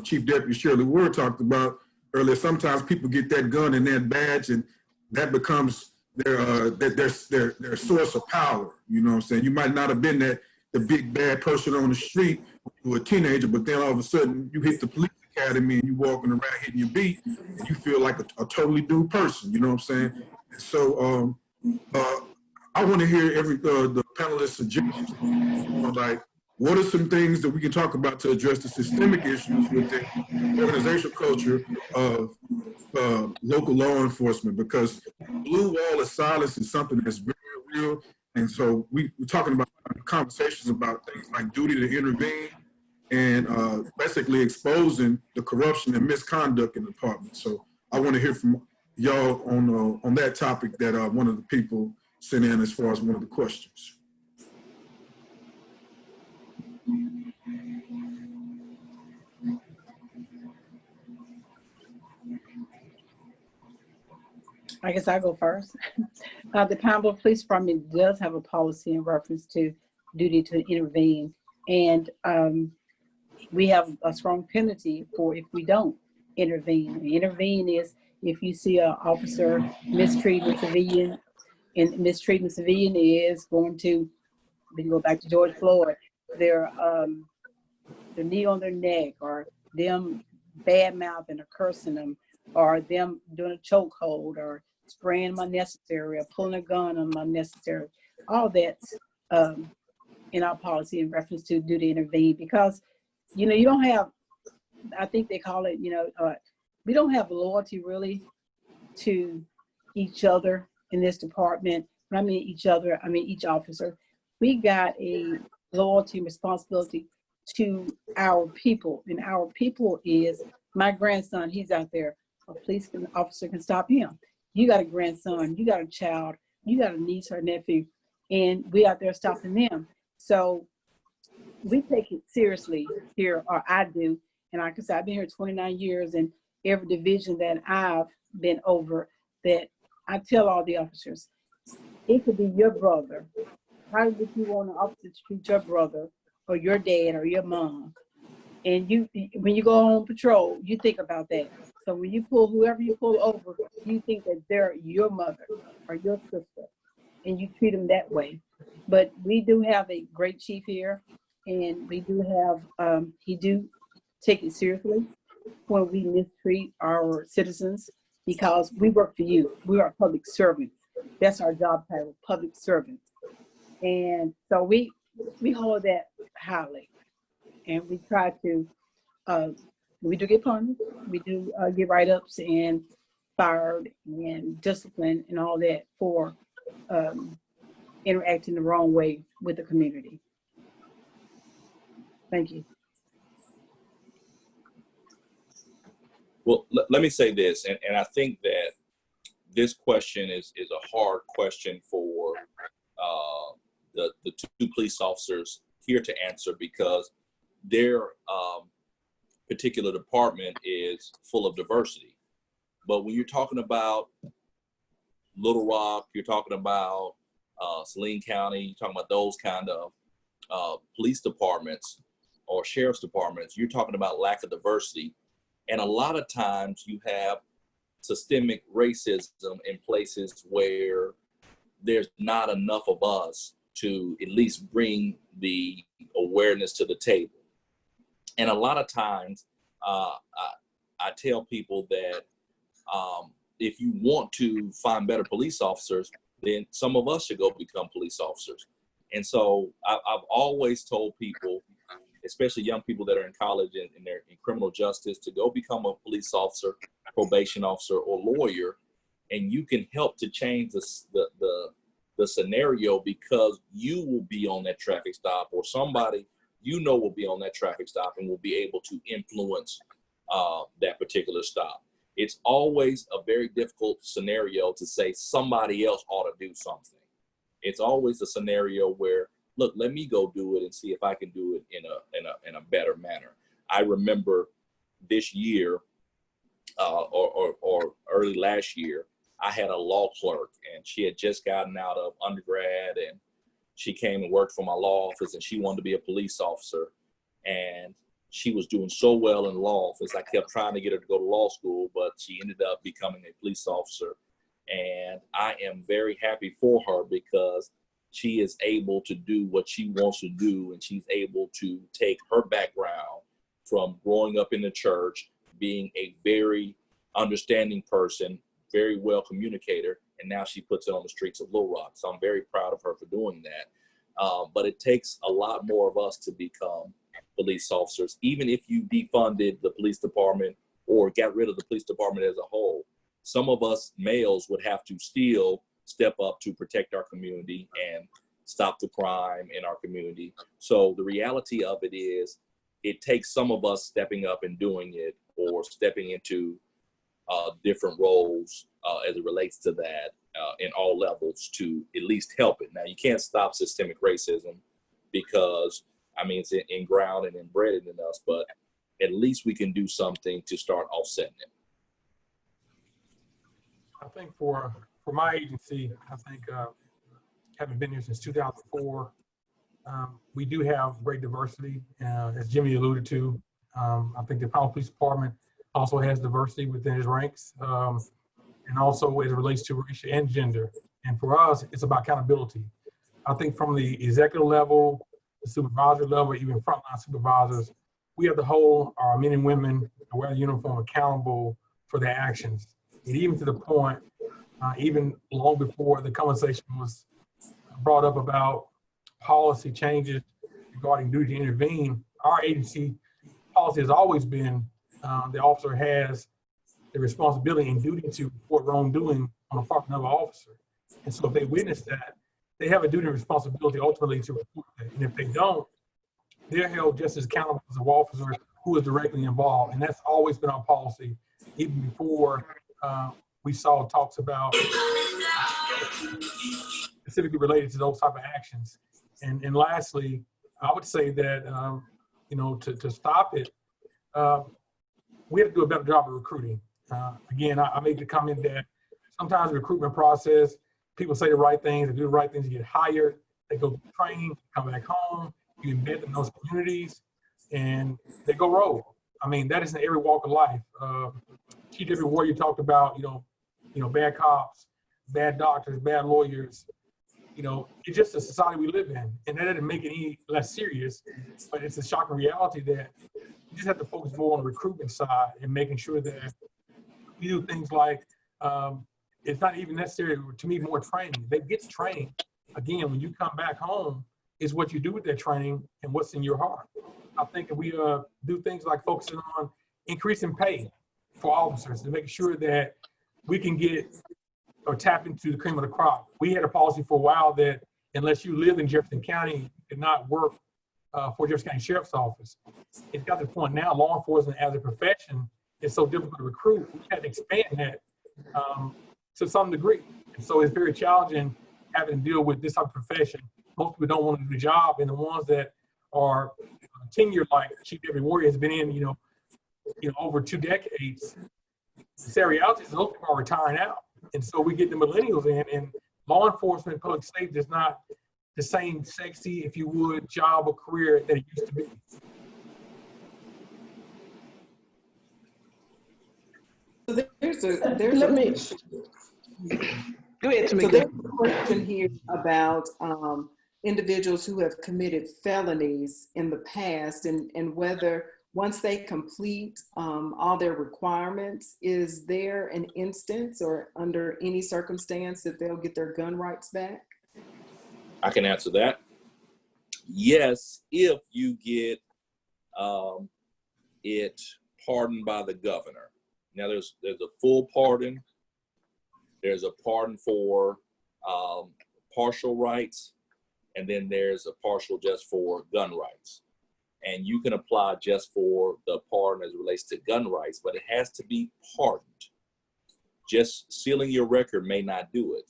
Chief Deputy Shirley Ward talked about earlier, sometimes people get that gun and that badge, and that becomes their source of power. You know what I'm saying? You might not have been the big bad person on the street when you were a teenager, but then all of a sudden you hit the police academy and you walking around hitting your beat, and you feel like a totally new person. You know what I'm saying? And so I want to hear the panelists' suggestions. Like, what are some things that we can talk about to address the systemic issues with the organizational culture of local law enforcement? Because blue wall of silence is something that's very real. And so we're talking about conversations about things like duty to intervene and basically exposing the corruption and misconduct in the department. So I want to hear from y'all on that topic that one of the people sent in as far as one of the questions. I guess I'll go first. The Pine Bluff Police Department does have a policy in reference to duty to intervene. And we have a strong penalty for if we don't intervene. Intervene is if you see an officer mistreating a civilian, and mistreating a civilian is going to, we can go back to George Floyd, their knee on their neck, or them bad mouthing or cursing them, or them doing a chokehold, or spraying them unnecessary, or pulling a gun on them unnecessary. All that's in our policy in reference to duty to intervene, because you don't have, I think they call it, we don't have loyalty really to each other in this department. When I mean each other, I mean each officer. We got a loyalty and responsibility to our people, and our people is my grandson. He's out there. A police officer can stop him. you got a grandson, you got a child, you got a niece or nephew, and we out there stopping them. So we take it seriously here, or I do. And like I said, I've been here 29 years, and every division that I've been over, that I tell all the officers, it could be your brother. How would you want an officer to treat your brother or your dad or your mom? And you, when you go on patrol, you think about that. So when you pull, whoever you pull over, you think that they're your mother or your sister, and you treat them that way. But we do have a great chief here, and we do have, he do take it seriously when we mistreat our citizens, because we work for you. We are public servants. That's our job title, public servants. And so we hold that highly, and we try to, we do get punished, we do get write-ups and fired and discipline and all that for interacting the wrong way with the community. Thank you. Well, let me say this, and I think that this question is a hard question for the two police officers here to answer, because their particular department is full of diversity. But when you're talking about Little Rock, you're talking about Saline County, you're talking about those kind of police departments or sheriff's departments, you're talking about lack of diversity. And a lot of times you have systemic racism in places where there's not enough of us to at least bring the awareness to the table. And a lot of times I tell people that if you want to find better police officers, then some of us should go become police officers. And so I've always told people, especially young people that are in college and they're in criminal justice, to go become a police officer, probation officer, or lawyer, and you can help to change the scenario, because you will be on that traffic stop, or somebody you know will be on that traffic stop and will be able to influence that particular stop. It's always a very difficult scenario to say somebody else ought to do something. It's always a scenario where, look, let me go do it and see if I can do it in a better manner. I remember this year or early last year, I had a law clerk, and she had just gotten out of undergrad, and she came and worked for my law office, and she wanted to be a police officer. And she was doing so well in law office. I kept trying to get her to go to law school, but she ended up becoming a police officer. And I am very happy for her, because she is able to do what she wants to do, and she's able to take her background from growing up in the church, being a very understanding person, very well communicator, and now she puts it on the streets of Little Rock. So I'm very proud of her for doing that. But it takes a lot more of us to become police officers. Even if you defunded the police department or got rid of the police department as a whole, some of us males would have to still step up to protect our community and stop the crime in our community. So the reality of it is, it takes some of us stepping up and doing it, or stepping into different roles as it relates to that in all levels, to at least help it. Now, you can't stop systemic racism, because, I mean, it's inground and inbred in us, but at least we can do something to start offsetting it. I think for my agency, I think having been here since 2004, we do have great diversity, as Jimmy alluded to. I think the Powell Police Department also has diversity within its ranks, and also as it relates to race and gender. And for us, it's about accountability. I think from the executive level, the supervisory level, even frontline supervisors, we have to hold our men and women who wear the uniform accountable for their actions. And even to the point, even long before the conversation was brought up about policy changes regarding duty to intervene, our agency policy has always been the officer has the responsibility and duty to report wrongdoing on the part of another officer. And so if they witness that, they have a duty and responsibility ultimately to report that. And if they don't, they're held just as accountable as the officer who is directly involved. And that's always been our policy, even before we saw talks about specifically related to those type of actions. And lastly, I would say that, you know, to stop it, we have to do a better job of recruiting. Again, I made the comment that sometimes the recruitment process, people say the right things, they do the right things, you get hired, they go through training, come back home, you embed in those communities, and they go rogue. I mean, that is in every walk of life. Chief Deputy Warrior talked about, you know, bad cops, bad doctors, bad lawyers. You know, it's just a society we live in, and that doesn't make it any less serious, but it's a shocking reality that you just have to focus more on the recruitment side and making sure that we do things like, it's not even necessary to me more training. They get training. Again, when you come back home, it's what you do with that training and what's in your heart. I think if we do things like focusing on increasing pay for officers and making sure that we can get or tap into the cream of the crop. We had a policy for a while that unless you live in Jefferson County, you could not work for Jefferson County Sheriff's Office. It's got to the point now, law enforcement as a profession is so difficult to recruit. We had to expand that to some degree. And so it's very challenging having to deal with this type of profession. Most people don't want to do the job, and the ones that are tenured, like Chief Deputy Warrior has been in, you know, over 2 decades. The sad reality is those people are retiring out. And so we get the millennials in, and law enforcement, public safety is not the same sexy, if you would, job or career that it used to be. So there's a Go ahead, Tamika. So there's a question here about individuals who have committed felonies in the past, and whether once they complete all their requirements, is there an instance or under any circumstance that they'll get their gun rights back? I can answer that. Yes, if you get it pardoned by the governor. Now there's a full pardon. There's a pardon for partial rights, and then there's a partial just for gun rights. And you can apply just for the pardon as it relates to gun rights, but it has to be pardoned. Just sealing your record may not do it.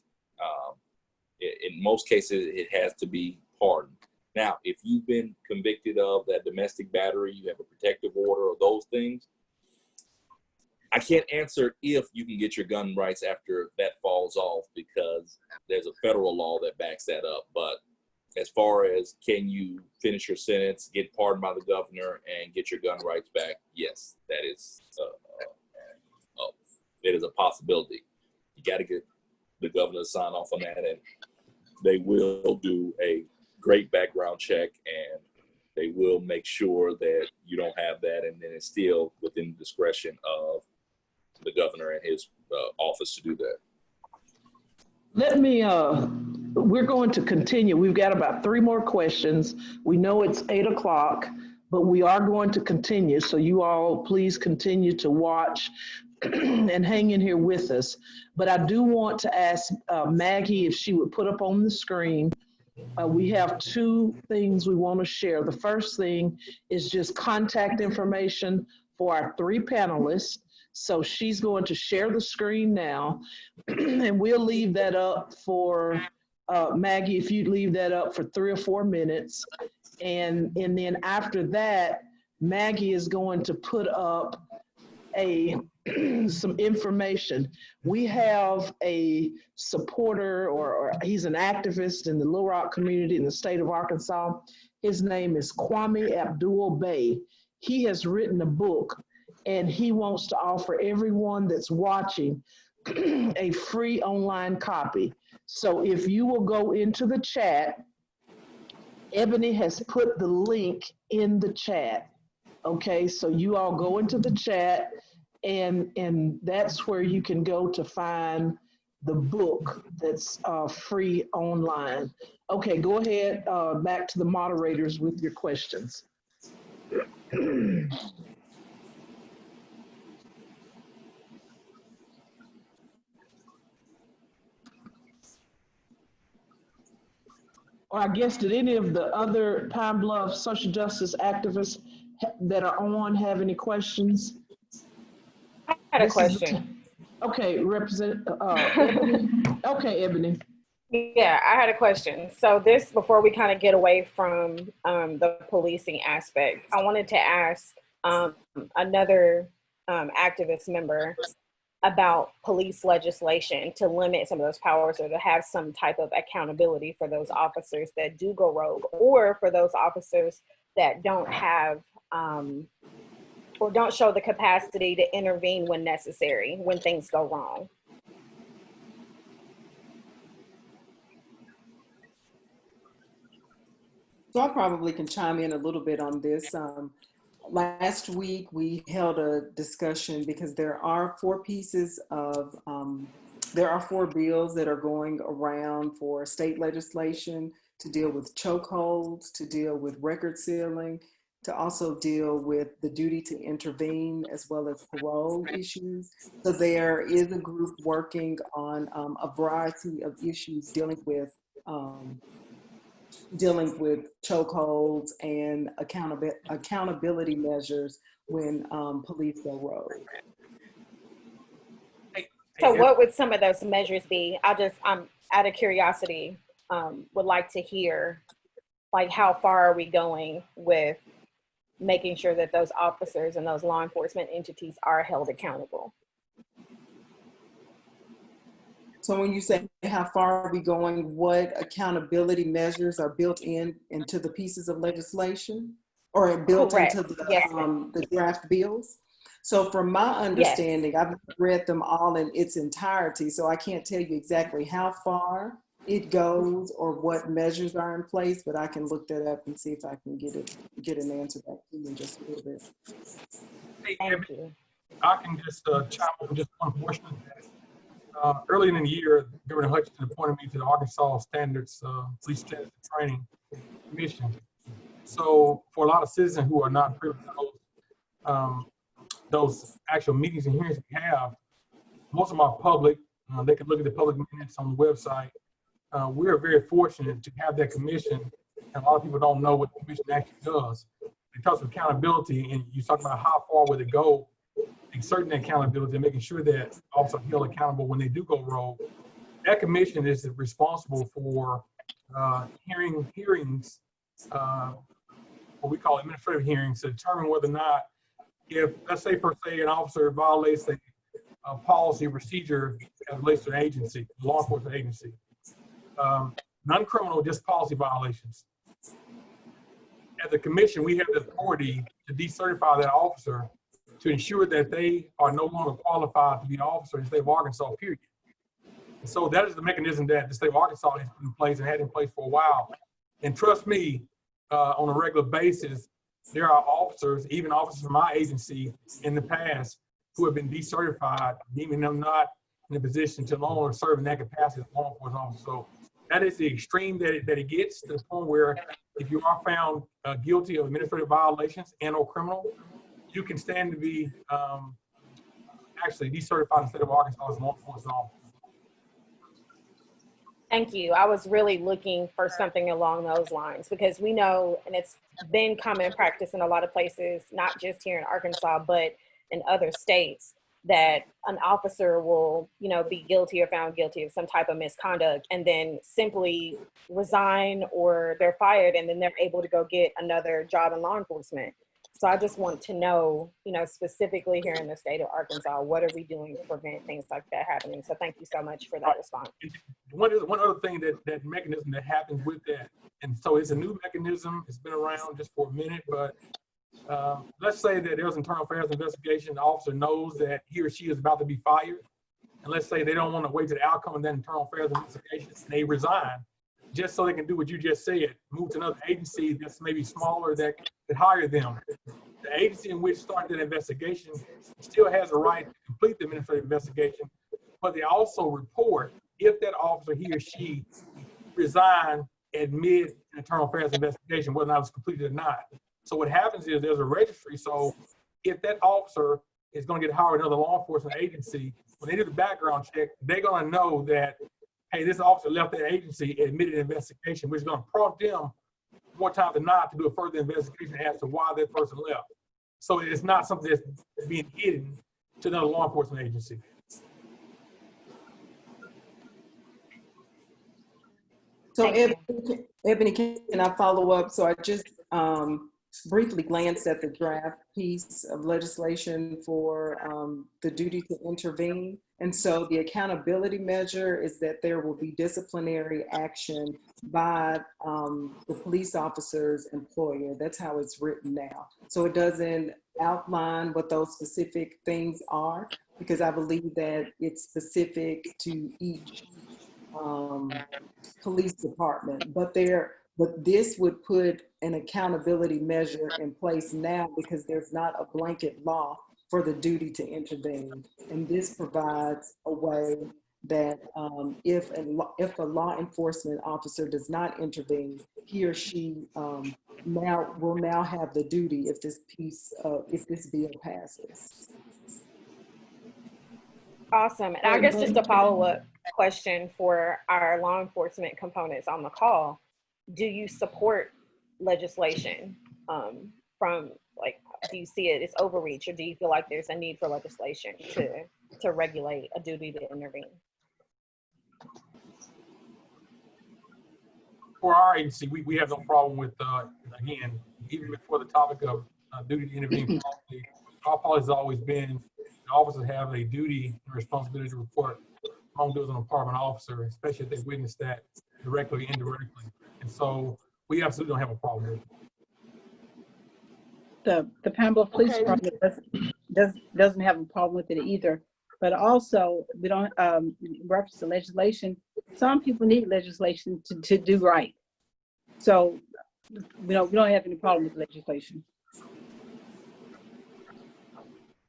In most cases, it has to be pardoned. Now, if you've been convicted of that domestic battery, you have a protective order or those things, I can't answer if you can get your gun rights after that falls off, because there's a federal law that backs that up. But as far as can you finish your sentence, get pardoned by the governor, and get your gun rights back, yes, that is it is a possibility. You got to get the governor to sign off on that, and they will do a great background check, and they will make sure that you don't have that, and then it's still within the discretion of the governor and his office to do that. Let me, we're going to continue. We've got about 3 more questions. We know it's 8 o'clock, but we are going to continue. So you all please continue to watch and hang in here with us. But I do want to ask Maggie if she would put up on the screen. We have 2 things we want to share. The first thing is just contact information for our 3 panelists. So she's going to share the screen now, and we'll leave that up for, Maggie, if you'd leave that up for 3 or 4 minutes. And then after that, Maggie is going to put up some information. We have a supporter, or he's an activist in the Little Rock community in the state of Arkansas. His name is Kwame Abdul-Bey. He has written a book, and he wants to offer everyone that's watching a free online copy. So if you will go into the chat, Ebony has put the link in the chat. Okay, so you all go into the chat, and that's where you can go to find the book that's free online. Okay, go ahead, back to the moderators with your questions. Or I guess, did any of the other Pine Bluff social justice activists that are on have any questions? I had a question. Okay, Ebony. Okay, Ebony. Yeah, I had a question. So this, before we kind of get away from the policing aspect, I wanted to ask another activist member about police legislation to limit some of those powers or to have some type of accountability for those officers that do go rogue, or for those officers that don't have or don't show the capacity to intervene when necessary, when things go wrong. So I probably can chime in a little bit on this. Last week, we held a discussion because there are 4 pieces of, there are 4 bills that are going around for state legislation to deal with chokeholds, to deal with record sealing, to also deal with the duty to intervene, as well as parole issues. So there is a group working on a variety of issues dealing with chokeholds and accountability measures when police go rogue. So what would some of those measures be? I'm out of curiosity, would like to hear, like, how far are we going with making sure that those officers and those law enforcement entities are held accountable? So when you say how far are we going, what accountability measures are built into the pieces of legislation, or built Correct. into the, Yes, the draft bills? So from my understanding, yes. I've read them all in its entirety, so I can't tell you exactly how far it goes or what measures are in place, but I can look that up and see if I can get an answer back to you in just a little bit. Thank you. I can just chime in just one portion of that. Early in the year, Governor Hutchinson appointed me to the Arkansas Standards Police Standards Training Commission. So for a lot of citizens who are not privy to those actual meetings and hearings we have, most of them are public. They can look at the public minutes on the website. We are very fortunate to have that commission, and a lot of people don't know what the commission actually does. In terms of accountability, and you talk about how far would it go, certain accountability, making sure that officers are held accountable when they do go rogue. That commission is responsible for hearings, what we call administrative hearings, to determine whether or not, if, let's say, per se, an officer violates a policy procedure as relates to an agency, law enforcement agency. Non-criminal, just policy violations. As a commission, we have the authority to decertify that officer to ensure that they are no longer qualified to be an officer in the state of Arkansas, period. And so that is the mechanism that the state of Arkansas has put in place and had in place for a while. And trust me, on a regular basis, there are officers, even officers from my agency in the past, who have been decertified, deeming them not in a position to no longer serve in that capacity as a law enforcement officer. So that is the extreme that it gets, to the point where if you are found guilty of administrative violations and or criminal, you can stand to be actually decertified in the state of Arkansas as a law enforcement officer. Thank you. I was really looking for something along those lines, because we know, and it's been common practice in a lot of places, not just here in Arkansas, but in other states, that an officer will, be guilty or found guilty of some type of misconduct and then simply resign, or they're fired, and then they're able to go get another job in law enforcement. So I just want to know, specifically here in the state of Arkansas, what are we doing to prevent things like that happening? So thank you so much for that response. One other thing, that mechanism that happens with that, and so it's a new mechanism. It's been around just for a minute, but let's say that there's an internal affairs investigation. The officer knows that he or she is about to be fired, and let's say they don't want to wait to the outcome of that internal affairs investigation, and they resign, just so they can do what you just said, move to another agency that's maybe smaller that could hire them. The agency in which started that investigation still has a right to complete the administrative investigation, but they also report if that officer, he or she, resigned at mid-internal affairs investigation, whether or not it was completed or not. So what happens is there's a registry. So if that officer is going to get hired in another law enforcement agency, when they do the background check, they're going to know that, hey, this officer left that agency, admitted an investigation, which is going to prompt them more time than not to do a further investigation as to why that person left. So it's not something that's being hidden to another law enforcement agency. So Thank Ebony, can I follow up? So I just briefly glanced at the draft piece of legislation for the duty to intervene. And so the accountability measure is that there will be disciplinary action by the police officer's employer. That's how it's written now. So it doesn't outline what those specific things are, because I believe that it's specific to each police department, but this would put an accountability measure in place now, because there's not a blanket law for the duty to intervene. And this provides a way that if a law enforcement officer does not intervene, he or she will now have the duty if this bill passes. Awesome. And I guess just a follow-up question for our law enforcement components on the call. Do you support legislation from, like, do you see it as overreach, or do you feel like there's a need for legislation to regulate a duty to intervene? For our agency, we have no problem with, again, even before the topic of duty to intervene policy, our policy has always been the officers have a duty and responsibility to report wrongdoers on a department officer, especially if they witness that directly or indirectly. And so we absolutely don't have a problem with it. The Pine Bluff Police Department doesn't have a problem with it either. But also, we don't reference the legislation. Some people need legislation to do right. So we don't have any problem with legislation.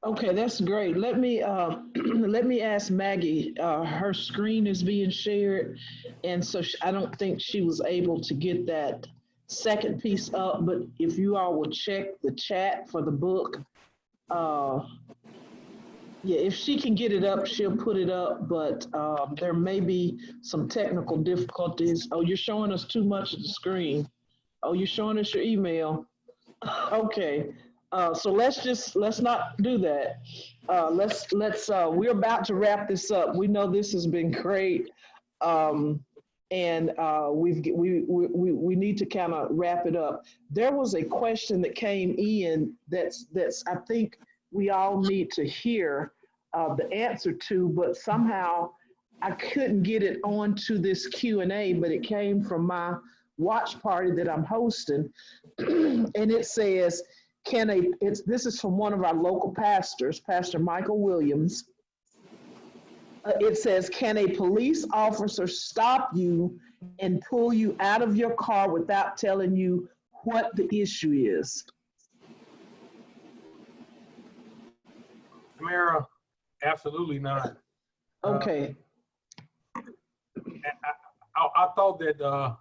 Okay, that's great. Let me ask Maggie. Her screen is being shared, and so I don't think she was able to get that second piece up. But if you all will check the chat for the book, yeah, if she can get it up, she'll put it up. But there may be some technical difficulties. Oh, you're showing us too much of the screen. Oh, you're showing us your email. Okay. So let's not do that. We're about to wrap this up. We know this has been great. And we need to kind of wrap it up. There was a question that came in that's I think we all need to hear the answer to, but somehow I couldn't get it onto this Q&A, but it came from my watch party that I'm hosting. And it says, this is from one of our local pastors, Pastor Michael Williams. It says, can a police officer stop you and pull you out of your car without telling you what the issue is? Tamara, absolutely not. Okay. I thought that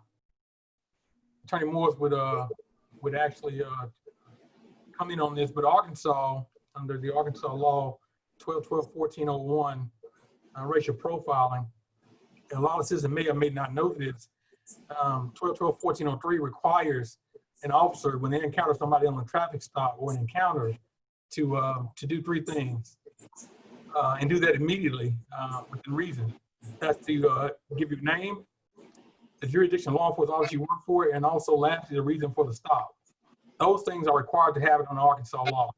Attorney Morris would actually come in on this, but Arkansas, under the Arkansas law 12-1401, racial profiling, a lot of citizens may or may not know this. 12-1403 requires an officer, when they encounter somebody on a traffic stop or an encounter, to do three things, and do that immediately within reason. That's to give your name, the jurisdiction law enforcement officer you work for, and also lastly, the reason for the stop. Those things are required to have it on Arkansas law.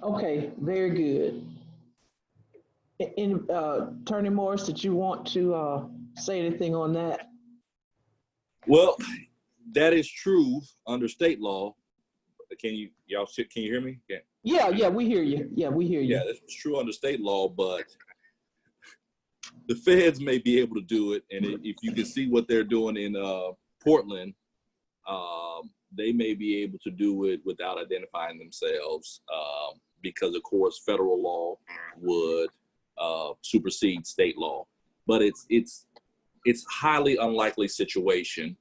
Okay, very good. Attorney Morris, did you want to say anything on that? Well, that is true under state law. Can you hear me? Yeah, we hear you. Yeah, we hear you. Yeah, that's true under state law, but the feds may be able to do it. And if you can see what they're doing in Portland, they may be able to do it without identifying themselves, because of course federal law would supersede state law. But it's highly unlikely situation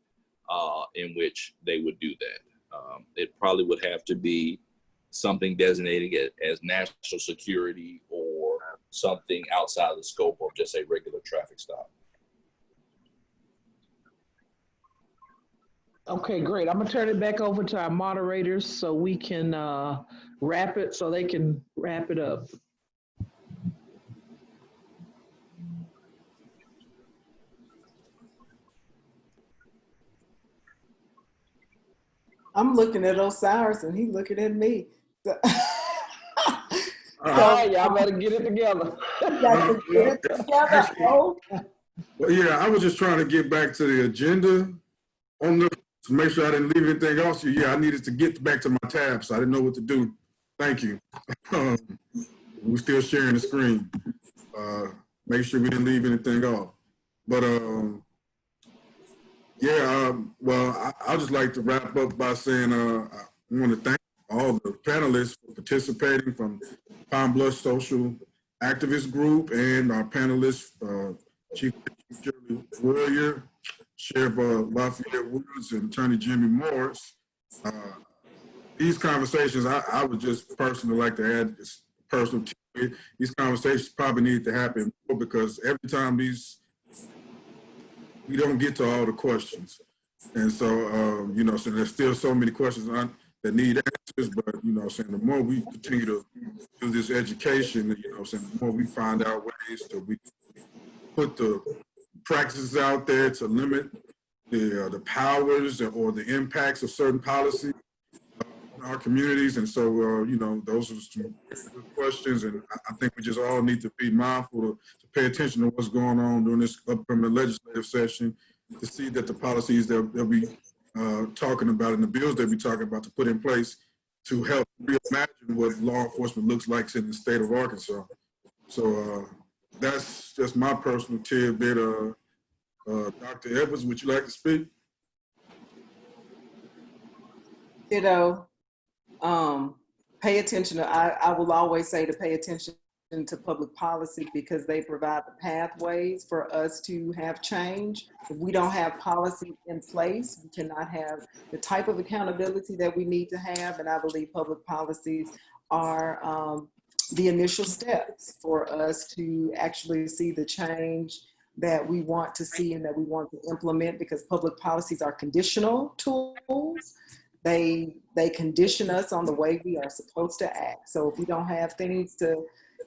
in which they would do that. It probably would have to be something designated as national security or something outside of the scope of just a regular traffic stop. Okay, great. I'm gonna turn it back over to our moderators so we can wrap it, so they can wrap it up. I'm looking at Osiris and he's looking at me. So, All right, y'all better get it together. got to get it together. Oh, Well, yeah, I was just trying to get back to the agenda on the, to make sure I didn't leave anything else. Yeah, I needed to get back to my tabs. So I didn't know what to do. Thank you. We're still sharing the screen. Make sure we didn't leave anything off. But well, I'd just like to wrap up by saying I want to thank all the panelists for participating from Pine Bluff Social Activist Group and our panelists, Chief Shirley Warrior, Sheriff Lafayette Woods, and Attorney Jimmy Morris. These conversations, I would just personally like to add this personal to it. These conversations probably need to happen more because every time we don't get to all the questions. And so, so there's still so many questions that need answers, but, the more we continue to do this education, the more we find out ways to we put the practices out there to limit the powers or the impacts of certain policies in our communities. And so, those are some good questions. And I think we just all need to be mindful to pay attention to what's going on during this upcoming legislative session, to see that the policies that they'll be talking about and the bills they'll be talking about to put in place to help reimagine what law enforcement looks like in the state of Arkansas. So that's just my personal tidbit. Dr. Edwards, would you like to speak? Pay attention to, I will always say to pay attention to public policy because they provide the pathways for us to have change. If we don't have policy in place, we cannot have the type of accountability that we need to have. And I believe public policies are the initial steps for us to actually see the change that we want to see and that we want to implement, because public policies are conditional tools. They condition us on the way we are supposed to act. So if we don't have things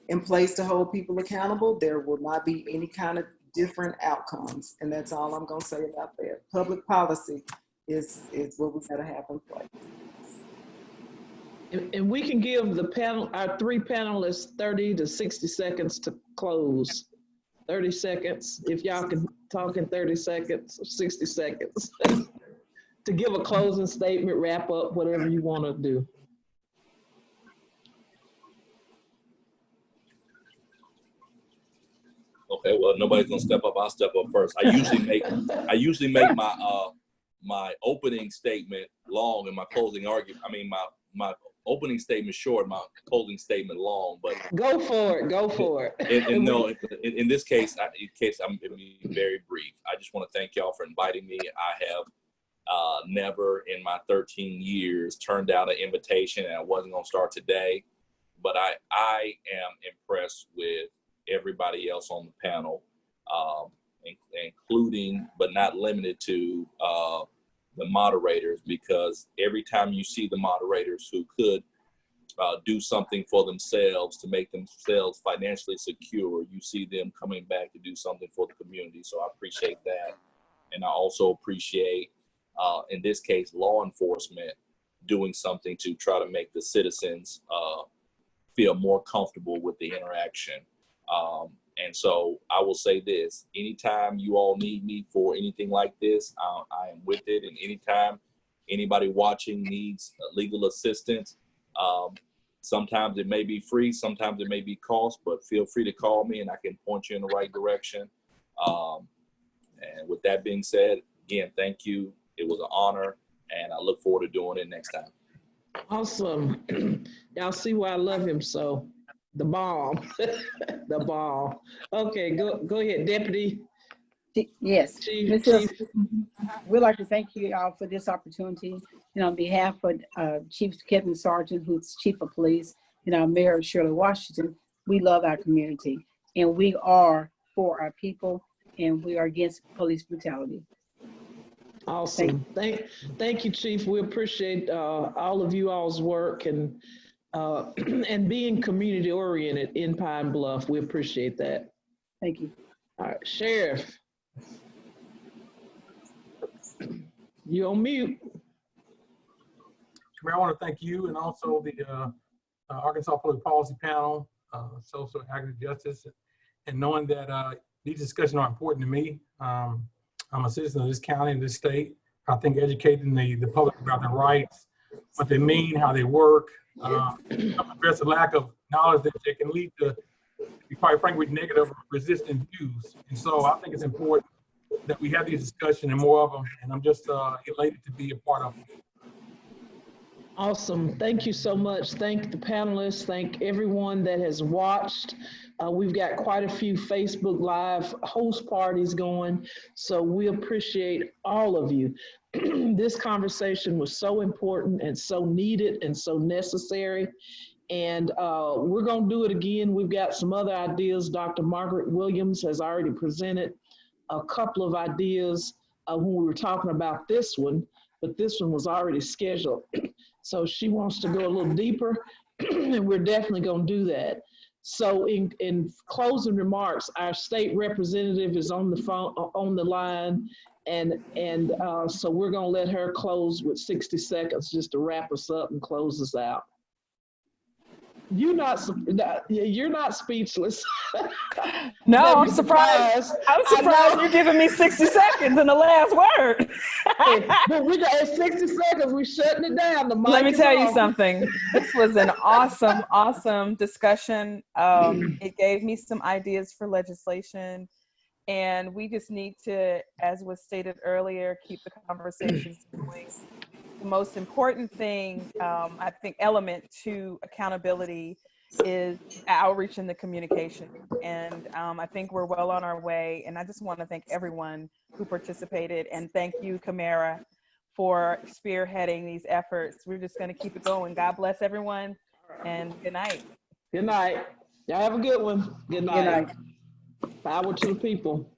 in place to hold people accountable, there will not be any kind of different outcomes. And that's all I'm going to say about that. Public policy is what we got to have in place. And we can give the panel, our three panelists, 30 to 60 seconds to close. 30 seconds, if y'all can talk in 30 seconds, 60 seconds, to give a closing statement, wrap up, whatever you want to do. Okay, well, nobody's gonna step up. I'll step up first. I usually make my my opening statement long and my closing argument. I mean, my opening statement short, my closing statement long. But go for it. Go for it. And no, in this case, I'm going to be very brief. I just want to thank y'all for inviting me. I have never in my 13 years turned down an invitation, and I wasn't going to start today. But I am impressed with everybody else on the panel, including but not limited to the moderators, because every time you see the moderators who could do something for themselves to make themselves financially secure, you see them coming back to do something for the community. So I appreciate that. And I also appreciate, in this case, law enforcement doing something to try to make the citizens feel more comfortable with the interaction. And so I will say this: anytime you all need me for anything like this, I am with it. And anytime anybody watching needs legal assistance, sometimes it may be free, sometimes it may be cost, but feel free to call me and I can point you in the right direction. And with that being said, again, thank you. It was an honor, and I look forward to doing it next time. Awesome. Y'all see why I love him so. The bomb. The ball. Okay, go ahead, Deputy. Yes. Chief. We'd like to thank you all for this opportunity. And on behalf of Chief Kevin Sargent, who's Chief of Police, and our Mayor, Shirley Washington, we love our community. And we are for our people, and we are against police brutality. Awesome. Thank you, Chief. We appreciate all of you all's work and being community oriented in Pine Bluff. We appreciate that. Thank you. All right, Sheriff. You on mute. Mayor, I want to thank you and also the Arkansas Public Policy Panel, Social Active Justice, and knowing that these discussions are important to me. I'm a citizen of this county and this state. I think educating the public about their rights, what they mean, how they work, address the lack of knowledge that they can lead to, be quite frankly, negative resistant views. And so I think it's important that we have these discussions and more of them, and I'm just elated to be a part of them. Awesome. Thank you so much. Thank the panelists. Thank everyone that has watched. We've got quite a few Facebook Live host parties going, so we appreciate all of you. This conversation was so important and so needed and so necessary. And we're going to do it again. We've got some other ideas. Dr. Margaret Williams has already presented a couple of ideas when we were talking about this one, but this one was already scheduled. So she wants to go a little deeper, and we're definitely going to do that. So in closing remarks, our state representative is on the phone, on the line, and so we're going to let her close with 60 seconds just to wrap us up and close us out. You're not speechless. No, I'm surprised. I'm surprised you're giving me 60 seconds in the last word. But we got 60 seconds. We're shutting it down. Let me tell you something. This was an awesome discussion. It gave me some ideas for legislation, and we just need to, as was stated earlier, keep the conversations going. The most important thing, I think, element to accountability is outreach and the communication. And I think we're well on our way. And I just want to thank everyone who participated. And thank you, Camara, for spearheading these efforts. We're just going to keep it going. God bless everyone. And good night. Good night. Y'all have a good one. Good night. Good night. Power to the people.